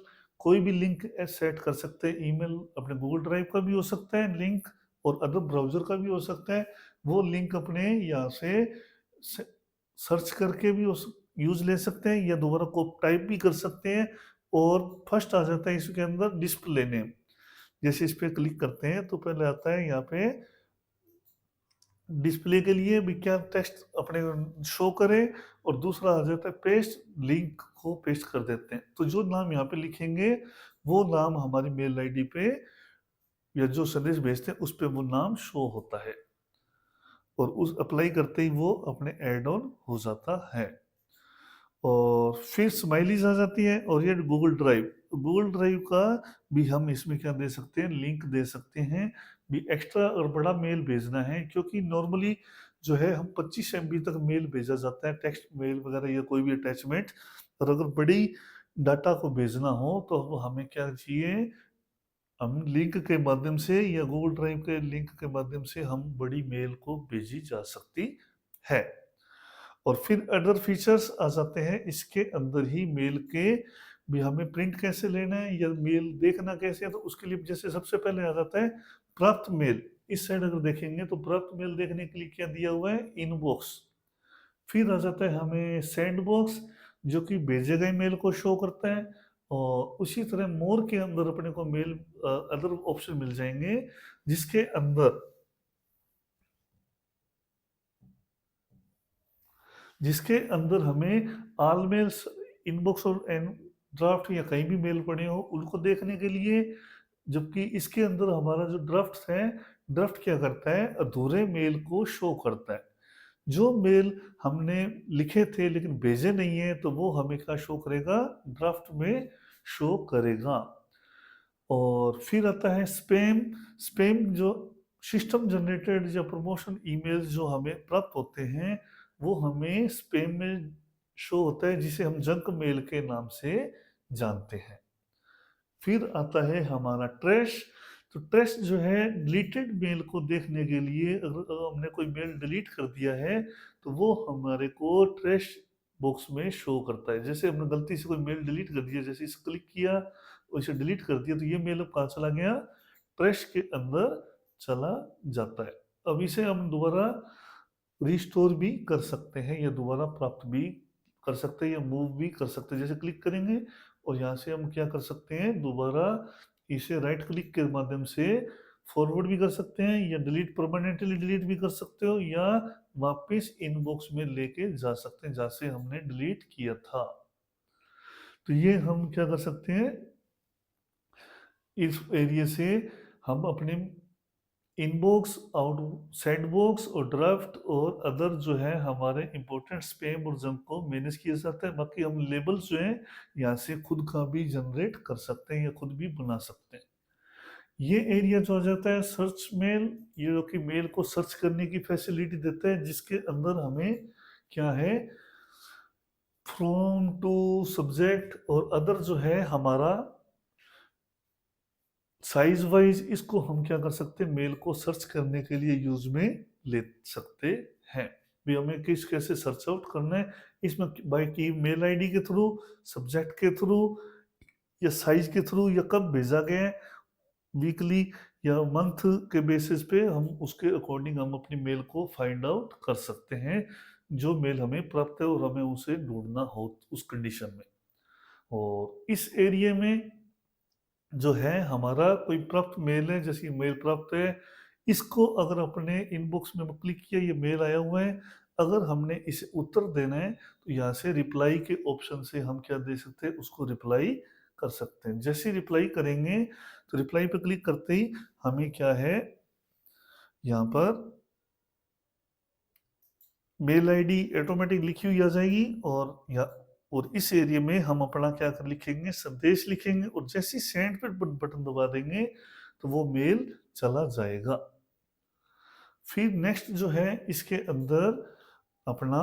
कोई भी लिंक सेट कर सकते हैं। ईमेल अपने गूगल ड्राइव का भी हो सकता है लिंक और अदर ब्राउजर का भी हो सकता है। वो लिंक अपने यहाँ से सर्च करके भी यूज ले सकते हैं या दोबारा को टाइप भी कर सकते हैं। और फर्स्ट आ जाता है इसके अंदर डिस्प्ले नेम। जैसे इस पे क्लिक करते हैं तो पहले आता है यहाँ पे डिस्प्ले के लिए भी क्या टेक्स्ट अपने शो करे, और दूसरा आ जाता है पेस्ट, लिंक को पेस्ट कर देते हैं। तो जो नाम यहाँ पे लिखेंगे वो नाम हमारी मेल आईडी पे या जो संदेश भेजते हैं उस पे वो नाम शो होता है और उस अप्लाई करते ही वो अपने ऐड ऑन हो जाता है। और फिर स्माइलीज आ जाती है और ये गूगल ड्राइव का भी हम इसमें क्या दे सकते हैं, लिंक दे सकते हैं। भी एक्स्ट्रा और बड़ा मेल भेजना है, क्योंकि नॉर्मली जो है हम 25 एमबी तक मेल भेजा जाता है, टेक्स्ट मेल वगैरह या कोई भी अटैचमेंट। और अगर बड़ी डाटा को भेजना हो तो हमें क्या चाहिए, हम लिंक के माध्यम से या गूगल ड्राइव के लिंक के माध्यम से हम बड़ी मेल को भेजी जा सकती है। और फिर अदर फीचर्स आ जाते हैं इसके अंदर ही मेल के, भी हमें प्रिंट कैसे लेना है या मेल देखना कैसे है, तो उसके लिए जैसे सबसे पहले आ जाता है प्राप्त मेल। इस साइड अगर देखेंगे तो प्राप्त मेल देखने के लिए क्या दिया हुआ है, इनबॉक्स। फिर आ जाता है हमें सेंड बॉक्स, जो कि भेजे गए मेल को शो करता है। और उसी तरह मोर के अंदर अपने को मेल अदर ऑप्शन मिल जाएंगे, जिसके अंदर हमें ऑल मेल्स, इनबॉक्स और एन ड्राफ्ट या कहीं भी मेल पड़े हो उनको देखने के लिए। जबकि इसके अंदर हमारा जो ड्राफ्ट है, ड्राफ्ट क्या करता है, अधूरे मेल को शो करता है। जो मेल हमने लिखे थे लेकिन भेजे नहीं है तो वो हमें क्या शो करेगा, ड्राफ्ट में शो करेगा। और फिर आता है स्पैम। स्पैम जो सिस्टम जनरेटेड या प्रमोशन ईमेल्स जो हमें प्राप्त होते हैं, वो हमें स्पैम में शो होता है, जिसे हम जंक मेल के नाम से जानते हैं। फिर आता है हमारा ट्रैश। तो ट्रैश जो है डिलीटेड मेल को देखने के लिए, अगर हमने कोई मेल डिलीट कर दिया है तो वो हमारे को ट्रैश बॉक्स में शो करता है। जैसे हमने गलती से कोई मेल डिलीट कर दिया, जैसे इसे क्लिक किया और इसे डिलीट कर दिया, तो ये मेल अब कहाँ चला गया, ट्रैश के अंदर चला जाता है। अब इसे हम दोबारा रिस्टोर भी कर सकते हैं या दोबारा प्राप्त भी कर सकते हैं या मूव भी कर सकते हैं। जैसे क्लिक करेंगे और यहाँ से हम क्या कर सकते हैं, दोबारा इसे राइट क्लिक के माध्यम से फॉरवर्ड भी कर सकते हैं या डिलीट, परमानेंटली डिलीट भी कर सकते हो, या वापस इनबॉक्स में लेके जा सकते हैं जहाँ से हमने डिलीट किया था। तो ये हम क्या कर सकते हैं, इस एरिया से हम अपने इनबॉक्स और सेंड बॉक्स और ड्राफ्ट और अदर जो है हमारे इंपॉर्टेंट स्पैम और जंक को मैनेज किया जाता है। बाकी हम लेबल्स जो हैं यहाँ से खुद का भी जनरेट कर सकते हैं या खुद भी बना सकते हैं। ये एरिया जो आ जाता है सर्च मेल, ये जो कि मेल को सर्च करने की फैसिलिटी देता है, जिसके अंदर हमें क्या है, फ्रॉम टू सब्जेक्ट और अदर जो है हमारा साइज वाइज, इसको हम क्या कर सकते हैं, मेल को सर्च करने के लिए यूज में ले सकते हैं। भी हमें किस कैसे सर्च आउट करना है, इसमें बाई की मेल आईडी के थ्रू, सब्जेक्ट के थ्रू, या साइज के थ्रू, या कब भेजा गया है, वीकली या मंथ के बेसिस पे हम उसके अकॉर्डिंग हम अपनी मेल को फाइंड आउट कर सकते हैं, जो मेल हमें प्राप्त है और हमें उसे ढूंढना हो उस कंडीशन में। और इस एरिया में जो है हमारा कोई प्राप्त मेल है, जैसे मेल प्राप्त है, इसको अगर अपने इनबॉक्स में क्लिक किया, ये मेल आया हुआ है, अगर हमने इसे उत्तर देना है तो यहाँ से रिप्लाई के ऑप्शन से हम क्या दे सकते हैं, उसको रिप्लाई कर सकते हैं। जैसे रिप्लाई करेंगे तो रिप्लाई पे क्लिक करते ही हमें क्या है, यहाँ पर मेल आईडी ऑटोमेटिक लिखी हुई आ जाएगी, और इस एरिया में हम अपना क्या कर लिखेंगे, संदेश लिखेंगे, और जैसे सेंड पे बटन दबा देंगे तो वो मेल चला जाएगा। फिर नेक्स्ट जो है इसके अंदर अपना,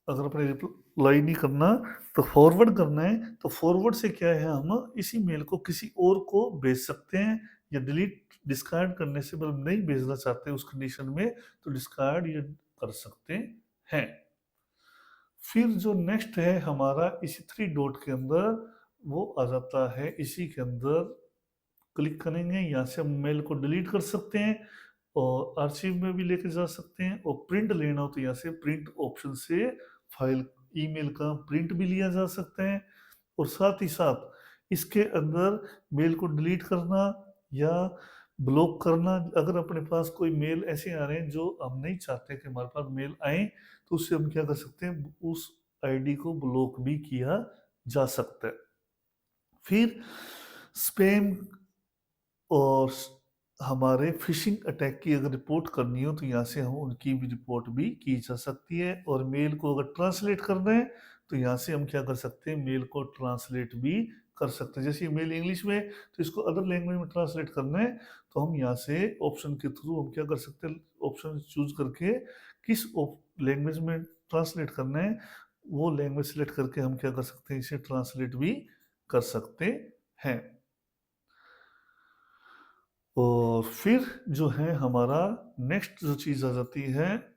अगर अपने रिप्लाई नहीं करना तो फॉरवर्ड करना है, तो फॉरवर्ड से क्या है, हम इसी मेल को किसी और को भेज सकते हैं, या डिलीट डिस्कार्ड करने से, मतलब नहीं भेजना चाहते उस कंडीशन में तो डिस्कार्ड ये कर सकते हैं। फिर जो नेक्स्ट है हमारा इसी 3 डॉट के अंदर, वो आ जाता है इसी के अंदर, क्लिक करेंगे यहाँ से हम मेल को डिलीट कर सकते हैं और आर्चिव में भी लेके जा सकते हैं, और प्रिंट लेना हो तो यहाँ से प्रिंट ऑप्शन से फाइल ईमेल का प्रिंट भी लिया जा सकता है। और साथ ही साथ इसके अंदर मेल को डिलीट करना या ब्लॉक करना, अगर अपने पास कोई मेल ऐसे आ रहे हैं जो हम नहीं चाहते कि हमारे पास मेल आए, तो उससे हम क्या कर सकते हैं, उस आईडी को ब्लॉक भी किया जा सकता है। फिर स्पैम और हमारे फिशिंग अटैक की अगर रिपोर्ट करनी हो तो यहाँ से हम उनकी भी रिपोर्ट भी की जा सकती है। और मेल को अगर ट्रांसलेट करना है तो यहाँ से हम क्या कर सकते हैं, मेल को ट्रांसलेट भी कर सकते हैं। जैसे मेल इंग्लिश में, तो इसको अदर लैंग्वेज में ट्रांसलेट करना है, तो हम यहाँ से ऑप्शन के थ्रू हम क्या कर सकते हैं, ऑप्शन चूज करके किस लैंग्वेज में ट्रांसलेट करना है, वो लैंग्वेज सेलेक्ट करके हम क्या कर सकते हैं, इसे ट्रांसलेट भी कर सकते हैं। और फिर जो है हमारा नेक्स्ट जो चीज़ आ जाती है,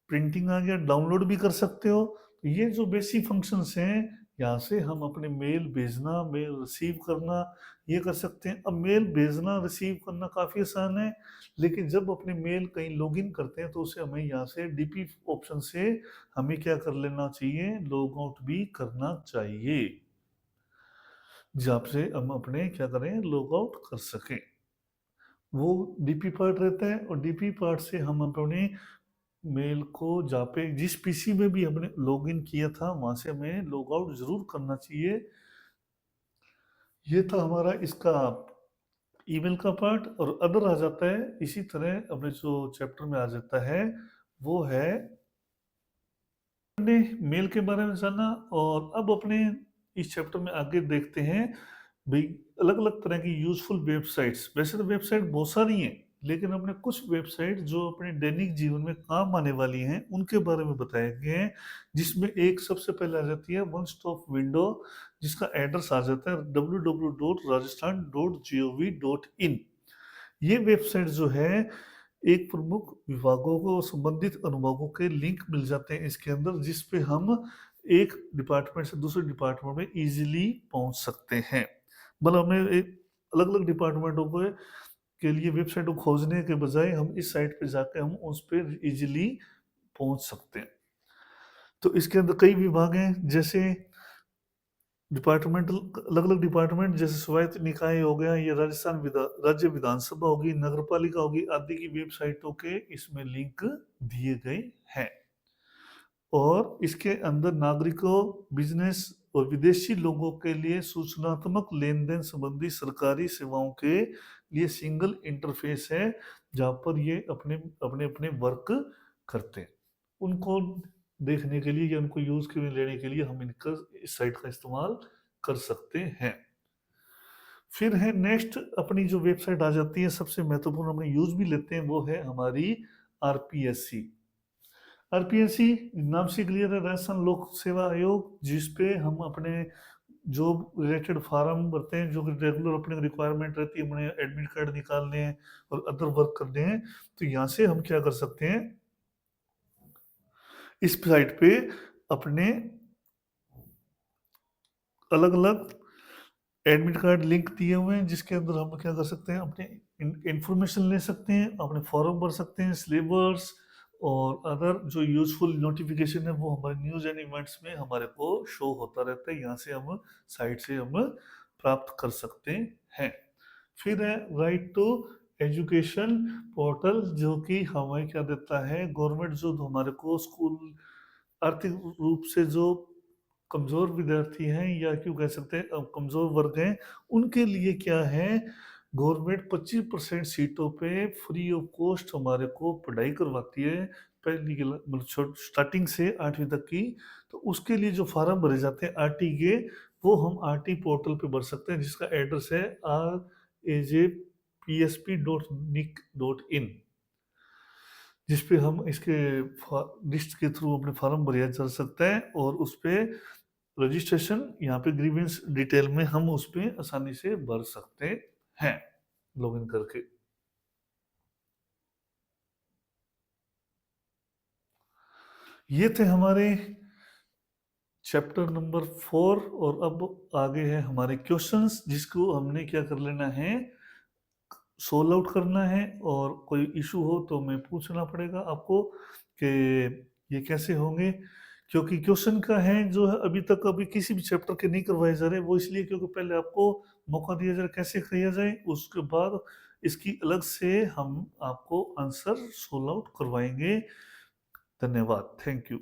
प्रिंटिंग आ गया, डाउनलोड भी कर सकते हो। तो ये जो बेसिक फंक्शंस हैं, यहाँ से हम अपने मेल भेजना, मेल रिसीव करना, ये कर सकते हैं। अब मेल भेजना रिसीव करना काफ़ी आसान है, लेकिन जब अपने मेल कहीं लॉगिन करते हैं तो उसे हमें यहाँ से डीपी ऑप्शन से हमें क्या कर लेना चाहिए, लॉग आउट भी करना चाहिए, जहाँ से हम अपने क्या करें, लॉग आउट कर सकें। वो डीपी पार्ट रहता है, और डीपी पार्ट से हम अपने मेल को जहाँ पे जिस पीसी में भी हमने लॉगिन किया था वहां से हमें लॉग आउट जरूर करना चाहिए। ये था हमारा इसका ईमेल का पार्ट, और अदर आ जाता है इसी तरह अपने जो चैप्टर में आ जाता है, वो है अपने मेल के बारे में जाना। और अब अपने इस चैप्टर में आगे देखते हैं भाई अलग अलग तरह की यूजफुल वेबसाइट्स। वैसे तो वेबसाइट बहुत सारी हैं, लेकिन अपने कुछ वेबसाइट जो अपने दैनिक जीवन में काम आने वाली हैं उनके बारे में बताए गए हैं, जिसमें एक सबसे पहले आ जाती है वन स्टॉप विंडो, जिसका एड्रेस आ जाता है www.rajasthan.gov.in। ये वेबसाइट जो है, एक प्रमुख विभागों को संबंधित अनुभागों के लिंक मिल जाते हैं इसके अंदर, जिस पे हम एक डिपार्टमेंट से दूसरे डिपार्टमेंट में इजीली पहुंच सकते हैं। मतलब हमें एक अलग अलग डिपार्टमेंटों के लिए वेबसाइट को खोजने के बजाय हम इस साइट पे जाके हम उस पर इजीली पहुंच सकते हैं। तो इसके अंदर कई विभाग हैं, जैसे डिपार्टमेंटल, अलग अलग डिपार्टमेंट, जैसे स्वायत्त निकाय हो गया, ये राज्य विधानसभा होगी, नगर पालिका होगी, आदि की वेबसाइटों के इसमें लिंक दिए गए हैं। और इसके अंदर नागरिकों, बिजनेस और विदेशी लोगों के लिए सूचनात्मक लेन देन संबंधी सरकारी सेवाओं के लिए सिंगल इंटरफेस है, जहाँ पर ये अपने अपने अपने वर्क करते हैं। उनको देखने के लिए या उनको यूज के लिए लेने के लिए हम इनका इस साइट का इस्तेमाल कर सकते हैं। फिर है नेक्स्ट अपनी जो वेबसाइट आ जाती है, सबसे महत्वपूर्ण अपने यूज भी लेते हैं, वो है हमारी आरपीएससी। आरपीएससी नाम से क्लियर है, राजस्थान लोक सेवा आयोग, जिसपे हम अपने जॉब रिलेटेड फार्म भरते हैं, जो कि रेगुलर अपने रिक्वायरमेंट रहती है, हमें एडमिट कार्ड निकालने हैं और अदर वर्क करने हैं। तो यहाँ से हम क्या कर सकते हैं, इस साइट पे अपने अलग अलग एडमिट कार्ड लिंक दिए हुए हैं, जिसके अंदर हम क्या कर सकते हैं, अपने इंफॉर्मेशन ले सकते हैं, अपने फॉर्म भर सकते हैं, सिलेबस और अदर जो यूजफुल नोटिफिकेशन है वो हमारे न्यूज़ एंड इवेंट्स में हमारे को शो होता रहता है। यहाँ से हम साइट से हम प्राप्त कर सकते हैं। फिर है राइट टू एजुकेशन पोर्टल, जो कि हमें क्या देता है, गवर्नमेंट जो हमारे को स्कूल, आर्थिक रूप से जो कमज़ोर विद्यार्थी हैं, या क्यों कह सकते हैं कमज़ोर वर्ग हैं, उनके लिए क्या है, गवर्नमेंट 25% सीटों पे फ्री ऑफ कॉस्ट हमारे को पढ़ाई करवाती है, पहली मतलब स्टार्टिंग से 8वीं तक की। तो उसके लिए जो फार्म भरे जाते हैं आरटी के, वो हम आरटी पोर्टल पे भर सकते हैं, जिसका एड्रेस है rajpsp.nic.in, जिस पे हम इसके लिस्ट के थ्रू अपने फॉर्म भरिया जा सकता है, और उस पे रजिस्ट्रेशन, यहाँ पे ग्रीवेंस डिटेल में हम उस पे आसानी से भर सकते हैं लॉगिन करके। ये थे हमारे चैप्टर नंबर 4, और अब आगे है हमारे क्वेश्चंस, जिसको हमने क्या कर लेना है, सोल्व आउट करना है। और कोई इशू हो तो मैं पूछना पड़ेगा आपको कि ये कैसे होंगे, क्योंकि क्वेश्चन का है जो है अभी तक अभी किसी भी चैप्टर के नहीं करवाए जा रहे, वो इसलिए क्योंकि पहले आपको मौका दिया जाए कैसे किया जाए, उसके बाद इसकी अलग से हम आपको आंसर सोल्व आउट करवाएंगे। धन्यवाद, थैंक यू।